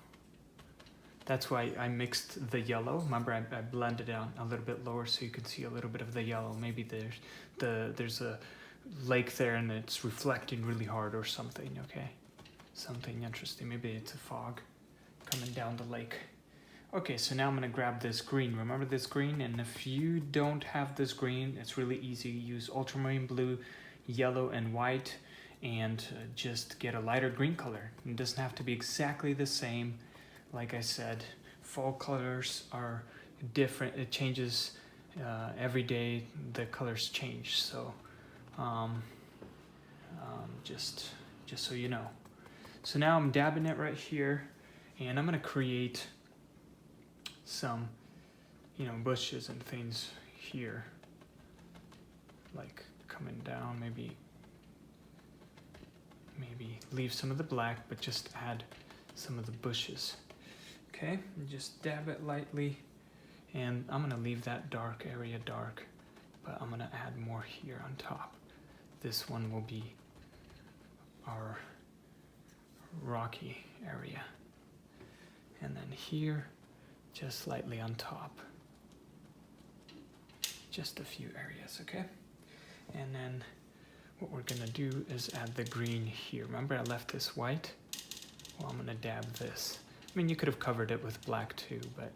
A: That's why I mixed the yellow. Remember, I blended it out a little bit lower so you can see a little bit of the yellow. Maybe there's a lake there and it's reflecting really hard or something, okay? Something interesting. Maybe it's a fog coming down the lake. Okay, so now I'm gonna grab this green. Remember this green? And if you don't have this green, it's really easy. Use ultramarine blue, yellow, and white, and just get a lighter green color. It doesn't have to be exactly the same. Like I said, fall colors are different. It changes every day. The colors change. So just so you know. So now I'm dabbing it right here, and I'm gonna create some, you know, bushes and things here, like coming down. Maybe leave some of the black, but just add some of the bushes. Okay, and just dab it lightly, and I'm gonna leave that dark area dark, but I'm gonna add more here on top. This one will be our rocky area, and then here just lightly on top, just a few areas. Okay, and then what we're gonna do is add the green here. Remember, I left this white? Well, I'm gonna dab this. I mean, you could have covered it with black too, but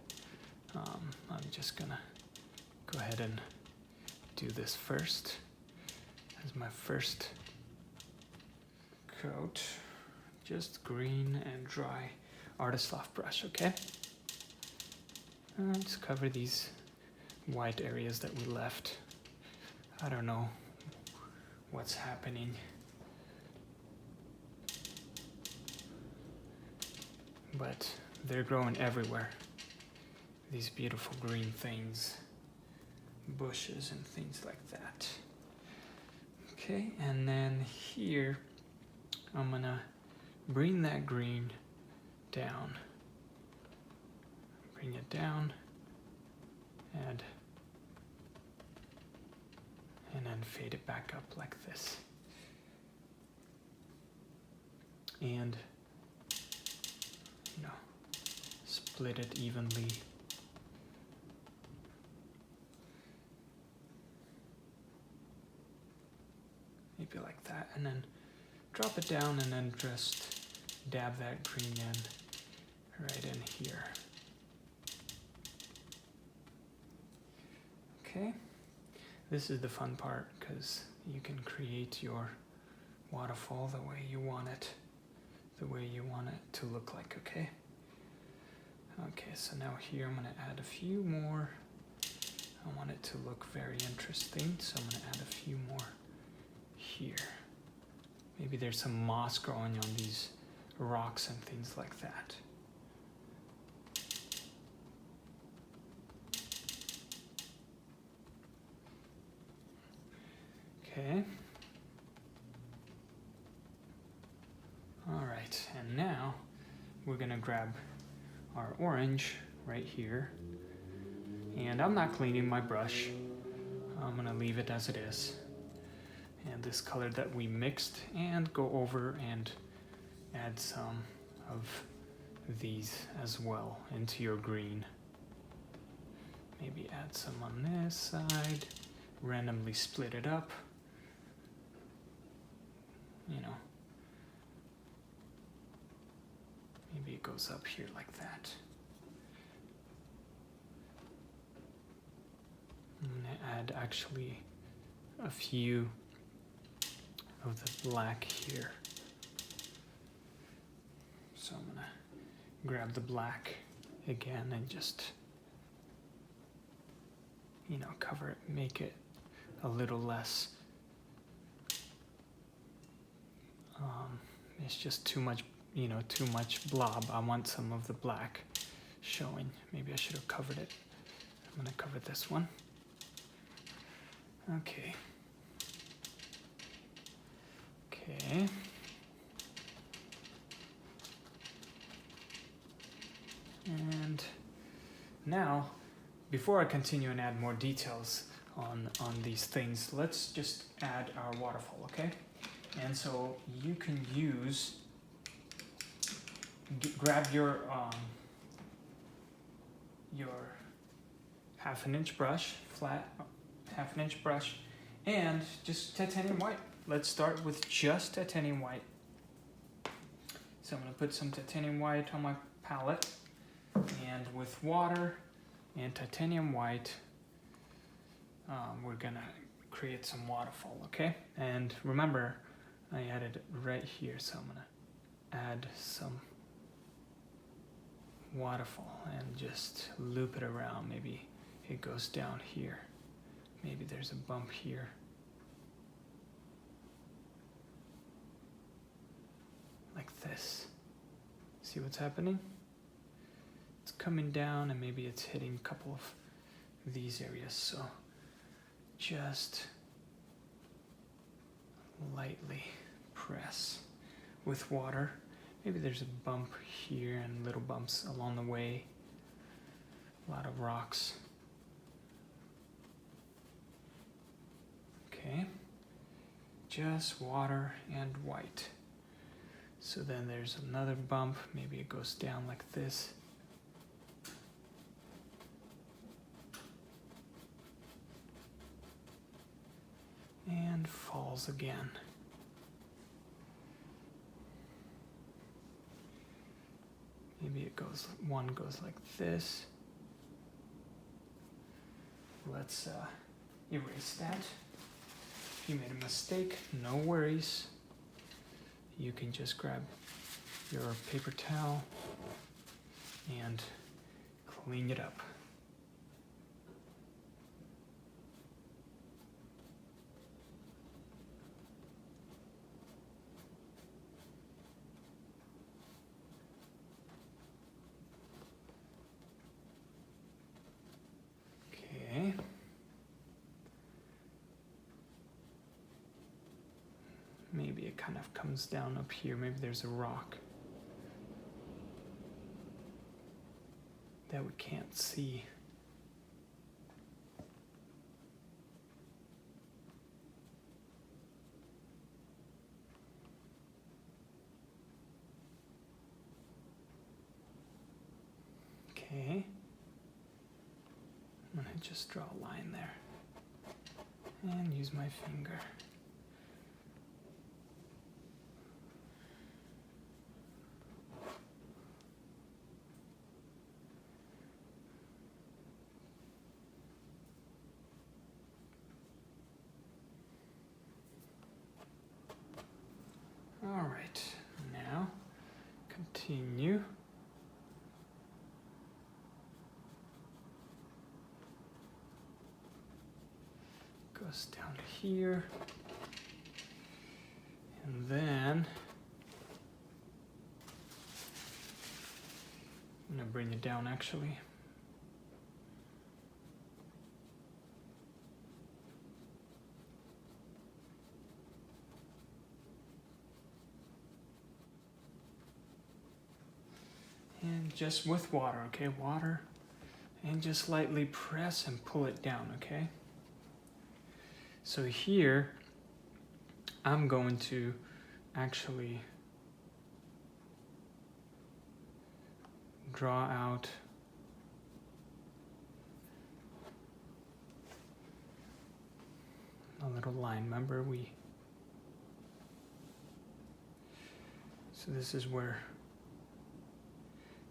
A: I'm just gonna go ahead and do this first as my first coat. Just green and dry artist lock brush, okay? Just cover these white areas that we left. I don't know what's happening. But they're growing everywhere. These beautiful green things, bushes and things like that. Okay, and then here, I'm gonna bring that green down, bring it down, and then fade it back up like this. And, you know, split it evenly. Maybe like that, and then drop it down and then just dab that green in right in here. Okay, this is the fun part because you can create your waterfall the way you want it, to look like, okay? Okay, so now here I'm gonna add a few more. I want it to look very interesting, so I'm gonna add a few more here. Maybe there's some moss growing on these rocks and things like that. Okay. All right, and now we're gonna grab our orange right here. And I'm not cleaning my brush. I'm gonna leave it as it is. And this color that we mixed, and go over and add some of these as well into your green. Maybe add some on this side, randomly split it up, you know. Maybe it goes up here like that. I'm gonna add actually a few of the black here. So I'm gonna grab the black again and just, you know, cover it, make it a little less. It's just too much, you know, too much blob. I want some of the black showing. Maybe I should have covered it. I'm gonna cover this one. Okay. Okay. And now, before I continue and add more details on these things, let's just add our waterfall, okay? And so you can use, grab your 1/2 inch brush, flat 1/2 inch brush, and just titanium white. Let's start with just titanium white. So I'm gonna put some titanium white on my palette, and with water and titanium white, we're gonna create some waterfall, okay? And remember, I added it right here, so I'm gonna add some waterfall and just loop it around. Maybe it goes down here. Maybe there's a bump here. Like this. See what's happening? It's coming down and maybe it's hitting a couple of these areas, so just lightly press with water. Maybe there's a bump here and little bumps along the way. A lot of rocks. Okay, just water and white. So then there's another bump, maybe it goes down like this. And falls again. Maybe it goes, one goes like this. Let's erase that. If you made a mistake, no worries. You can just grab your paper towel and clean it up. Okay. Maybe it kind of comes down up here. Maybe there's a rock. that we can't see. Okay, I'm gonna just draw a line there and use my finger. All right, now continue. Goes down here, and then I'm gonna bring it down actually. And just with water, okay, water, and just lightly press and pull it down, okay? So here, I'm going to actually draw out a little line. Remember so this is where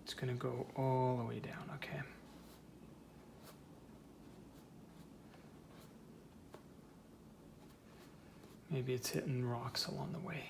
A: it's gonna go all the way down, okay? Maybe it's hitting rocks along the way.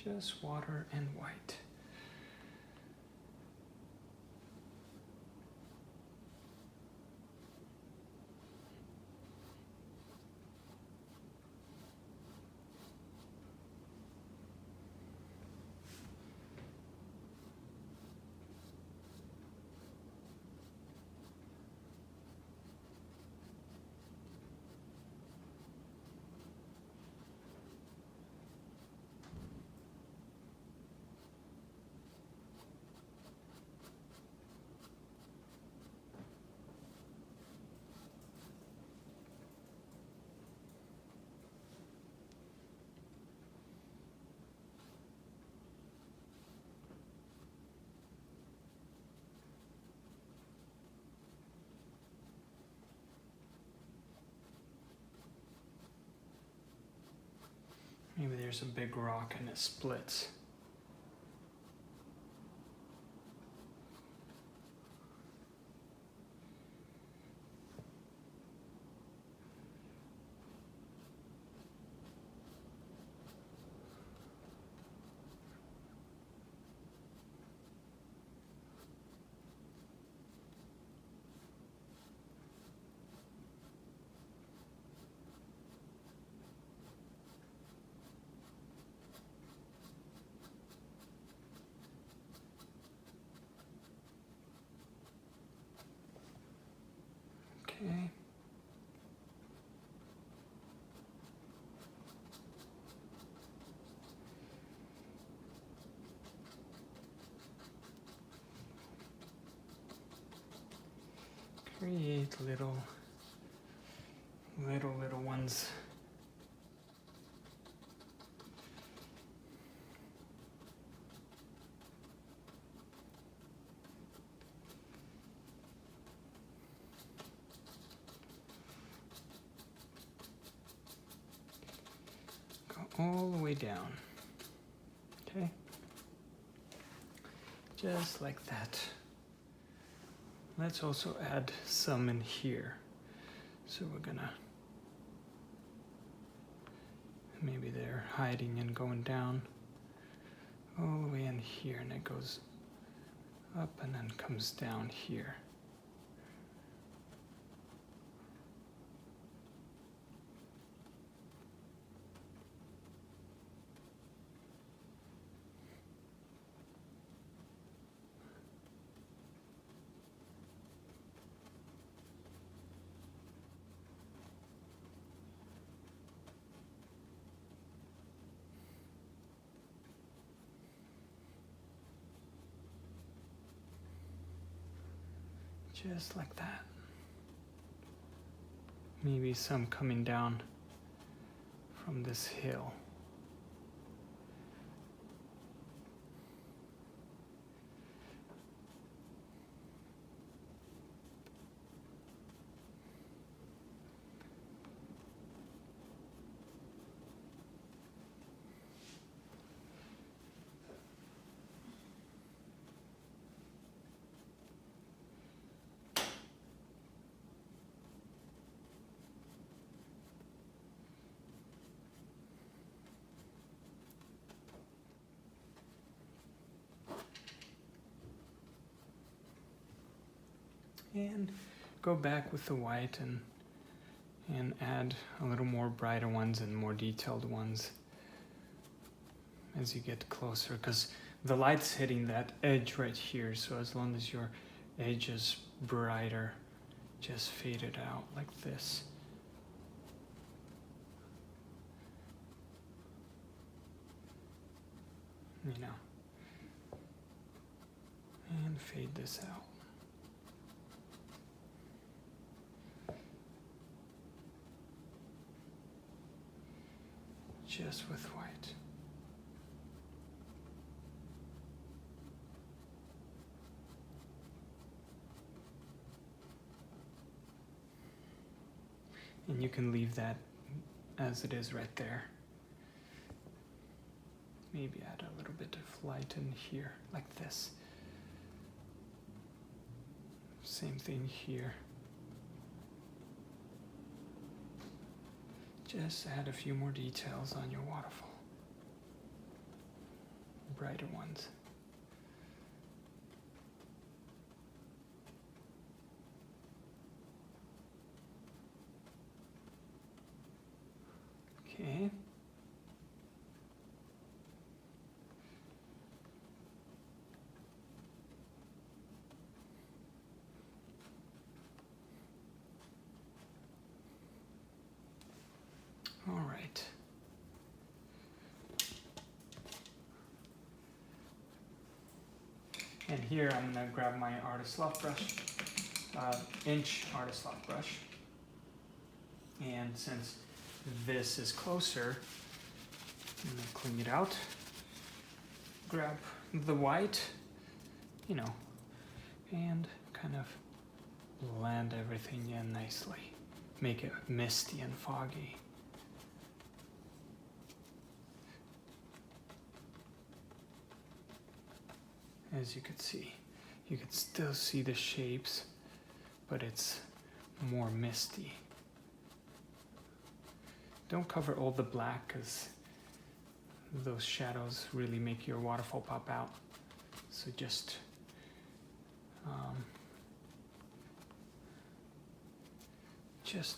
A: Just water and white. Maybe there's a big rock and it splits. Okay. Create little ones. All the way down, okay? Just like that. Let's also add some in here. So we're gonna, maybe they're hiding and going down all the way in here, and it goes up and then comes down here. Just like that. Maybe some coming down from this hill. And go back with the white and add a little more brighter ones and more detailed ones as you get closer, because the light's hitting that edge right here, so as long as your edge is brighter, just fade it out like this. You know, and fade this out. Just with white. And you can leave that as it is right there. Maybe add a little bit of light in here, like this. Same thing here. Just add a few more details on your waterfall. Brighter ones. Okay. All right. And here I'm gonna grab my artist loft brush, inch artist loft brush. And since this is closer, I'm gonna clean it out. Grab the white, you know, and kind of blend everything in nicely. Make it misty and foggy. As you can see, you can still see the shapes, but it's more misty. Don't cover all the black, because those shadows really make your waterfall pop out. So just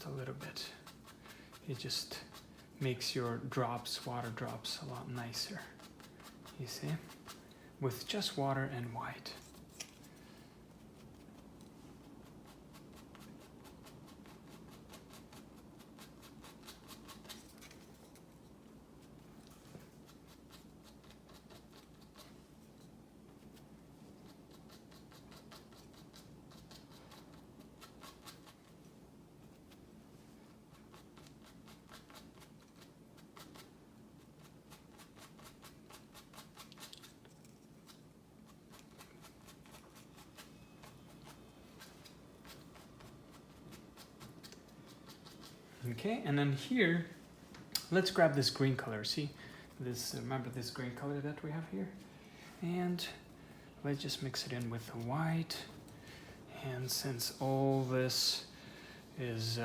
A: a little bit. It just makes your drops, water drops, a lot nicer. You see? With just water and white. Okay, and then here, let's grab this green color. See, this, remember this green color that we have here? And let's just mix it in with the white. And since all this is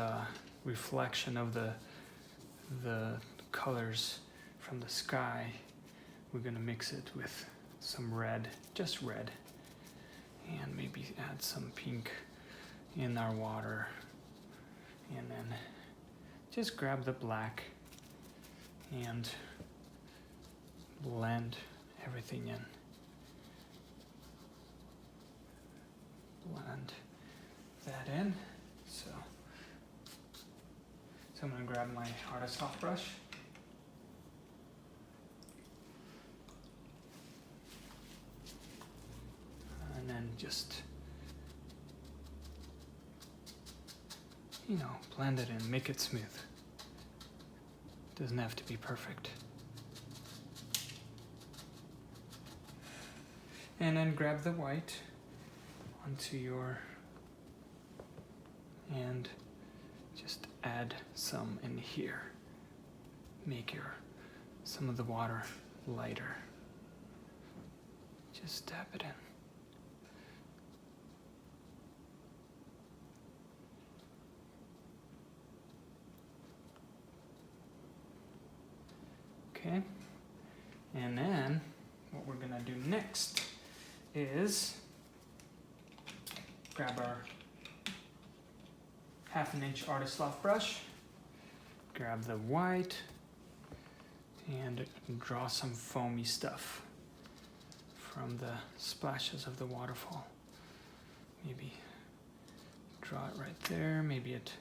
A: reflection of the colors from the sky, we're gonna mix it with some red, just red. And maybe add some pink in our water. And then just grab the black and blend everything in. Blend that in. So I'm gonna grab my artist soft brush. And then just you know, blend it in, make it smooth. Doesn't have to be perfect. And then grab the white onto your, and just add some in here. Make some of the water lighter. Just dab it in. Okay, and then what we're gonna do next is grab our 1/2 inch artist loft brush, grab the white, and draw some foamy stuff from the splashes of the waterfall. Maybe draw it right there, maybe it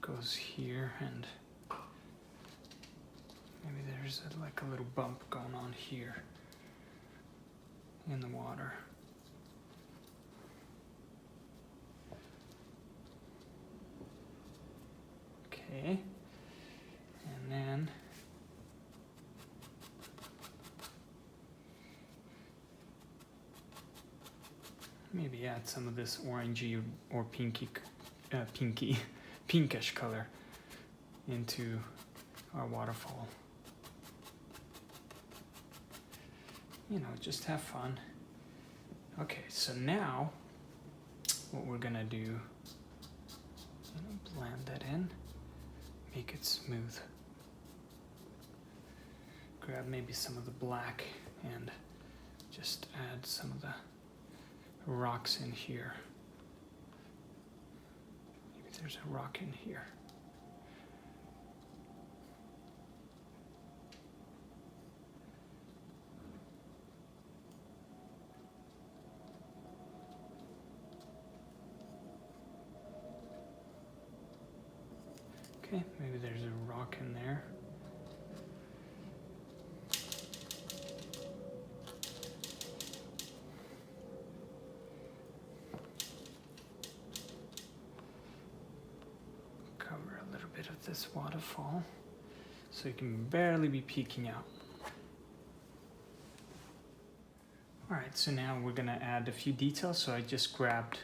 A: goes here, and maybe there's like a little bump going on here in the water. Okay, and then maybe add some of this orangey or pinkish color into our waterfall. You know, just have fun. Okay, so now what we're gonna do, blend that in, make it smooth. Grab maybe some of the black and just add some of the rocks in here. Maybe there's a rock in here. Okay, maybe there's a rock in there. Cover a little bit of this waterfall so you can barely be peeking out. Alright, so now we're gonna add a few details. So I just grabbed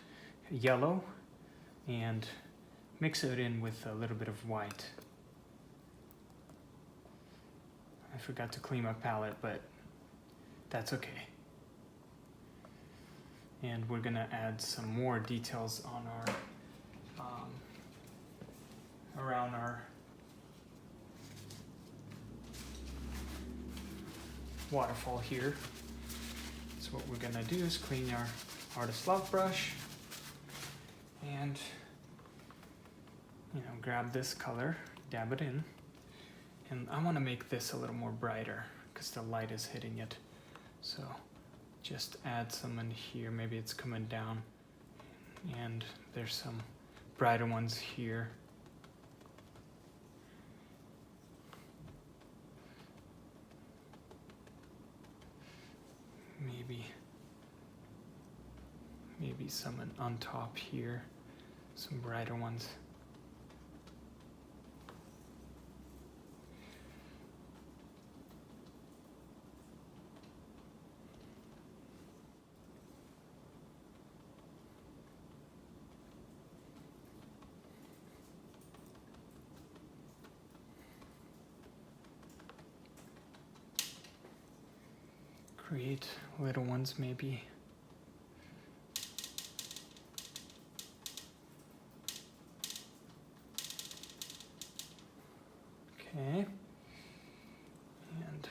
A: yellow and mix it in with a little bit of white. I forgot to clean my palette, but that's okay. And we're gonna add some more details on our, around our waterfall here. So what we're gonna do is clean our artist loft brush and grab this color, dab it in, and I want to make this a little more brighter because the light is hitting it. So just add some in here, maybe it's coming down, and there's some brighter ones here. Maybe some on top here, some brighter ones. Create little ones maybe. Okay. And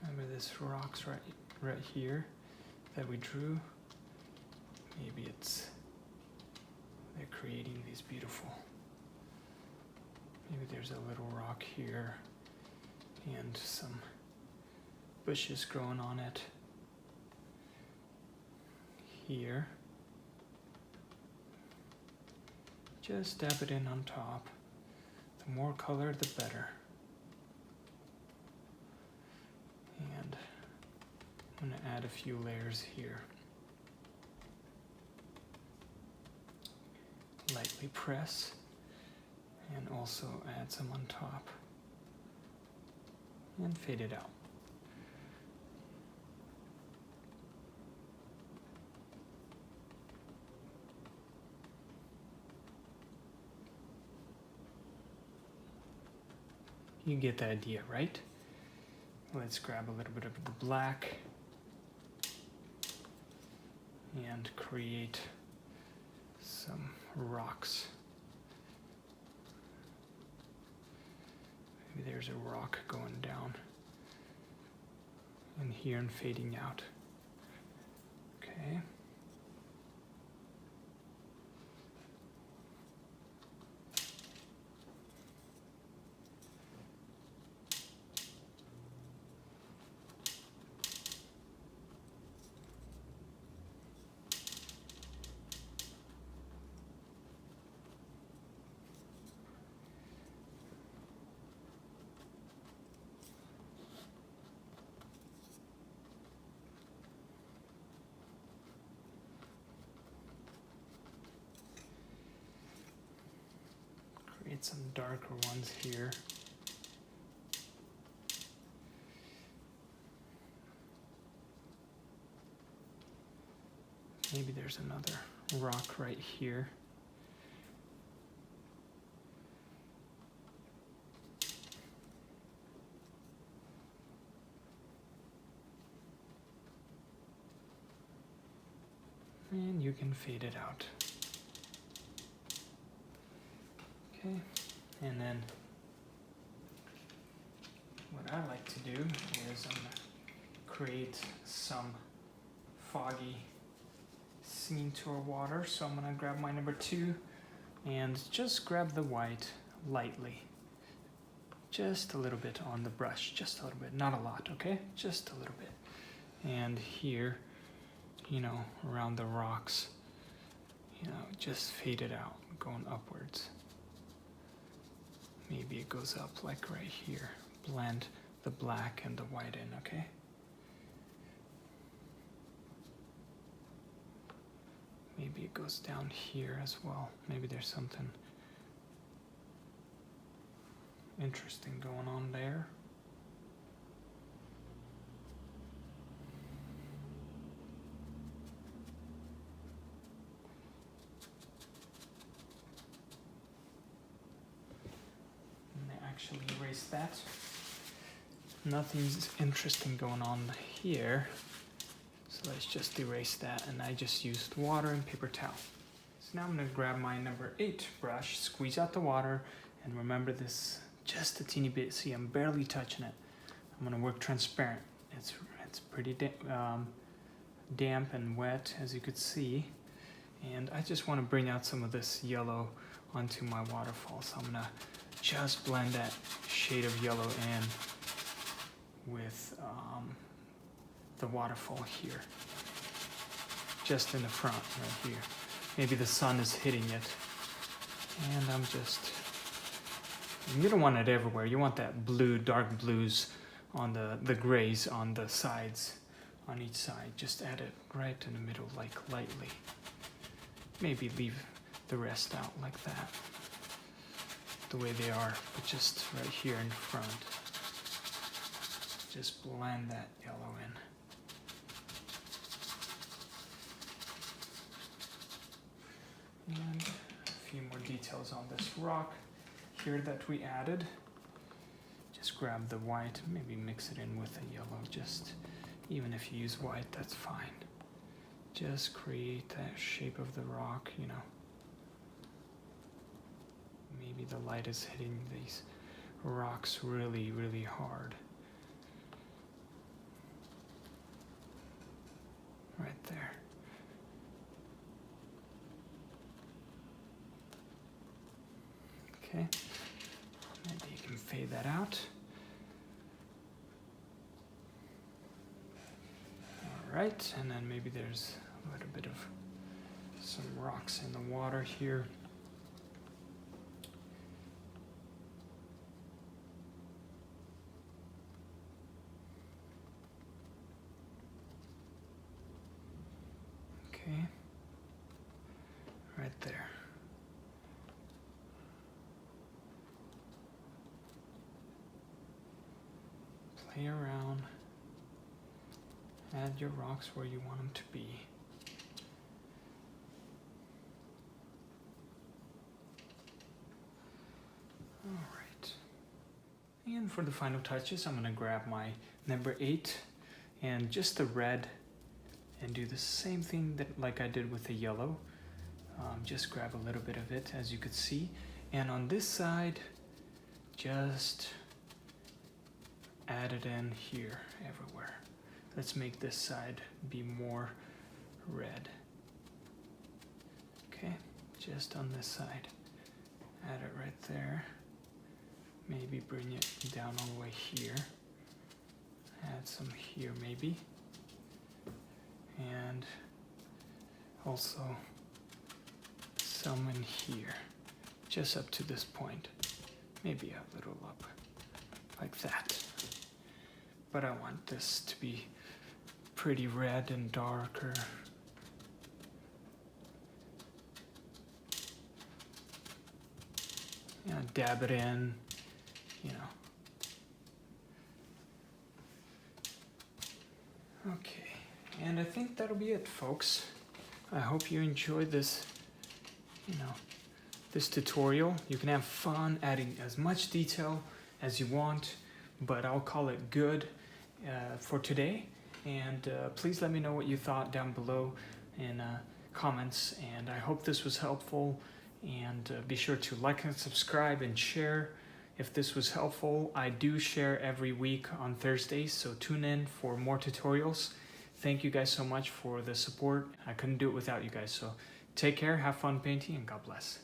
A: remember this rocks right here that we drew. Maybe they're creating these beautiful. Maybe there's a little rock here and some bushes growing on it. here. Just dab it in on top. The more color, the better. And I'm going to add a few layers here. Lightly press, and also add some on top. And fade it out. You get the idea, right? Let's grab a little bit of the black and create some rocks. Maybe there's a rock going down in here and fading out. Okay. Create some darker ones here. Maybe there's another rock right here. And you can fade it out. Okay, and then what I like to do is I'm gonna create some foggy scene tour water. So I'm gonna grab my number 2 and just grab the white lightly. Just a little bit on the brush, just a little bit, not a lot, okay? Just a little bit. And here, you know, around the rocks, you know, just fade it out, going upwards. Maybe it goes up like right here. Blend the black and the white in, okay? Maybe it goes down here as well. Maybe there's something interesting going on there. Actually erase that. Nothing's interesting going on here, so let's just erase that. And I just used water and paper towel. So now I'm going to grab my number 8 brush, squeeze out the water, and remember this just a teeny bit. See, I'm barely touching it. I'm going to work transparent. It's pretty damp and wet, as you could see, and I just want to bring out some of this yellow onto my waterfall. So I'm going to just blend that shade of yellow in with the waterfall here, just in the front right here. Maybe the sun is hitting it, and I'm just, you don't want it everywhere. You want that blue, dark blues on the grays on the sides, on each side. Just add it right in the middle, like lightly. Maybe leave the rest out like that, the way they are, but just right here in front. Just blend that yellow in. And a few more details on this rock here that we added. Just grab the white, maybe mix it in with the yellow. Just, even if you use white, that's fine. Just create that shape of the rock, you know. Maybe the light is hitting these rocks really, really hard. Right there. Okay, maybe you can fade that out. All right, and then maybe there's a A little bit of some rocks in the water here. Okay, right there. Play around. Add your rocks where you want them to be. All right. And for the final touches, I'm gonna grab my number 8 and just the red and do the same thing that like I did with the yellow. Just grab a little bit of it, as you could see. And on this side, just add it in here everywhere. Let's make this side be more red. Okay, just on this side. Add it right there. Maybe bring it down all the way here. Add some here maybe. And also some in here, just up to this point. Maybe a little up, like that. But I want this to be pretty red and darker. Yeah, dab it in, you know. Okay, and I think that'll be it, folks. I hope you enjoyed this, this tutorial. You can have fun adding as much detail as you want, but I'll call it good for today. And please let me know what you thought down below in comments. And I hope this was helpful. And be sure to like and subscribe and share if this was helpful. I do share every week on Thursdays, so tune in for more tutorials. Thank you guys so much for the support. I couldn't do it without you guys. So take care, have fun painting, and God bless.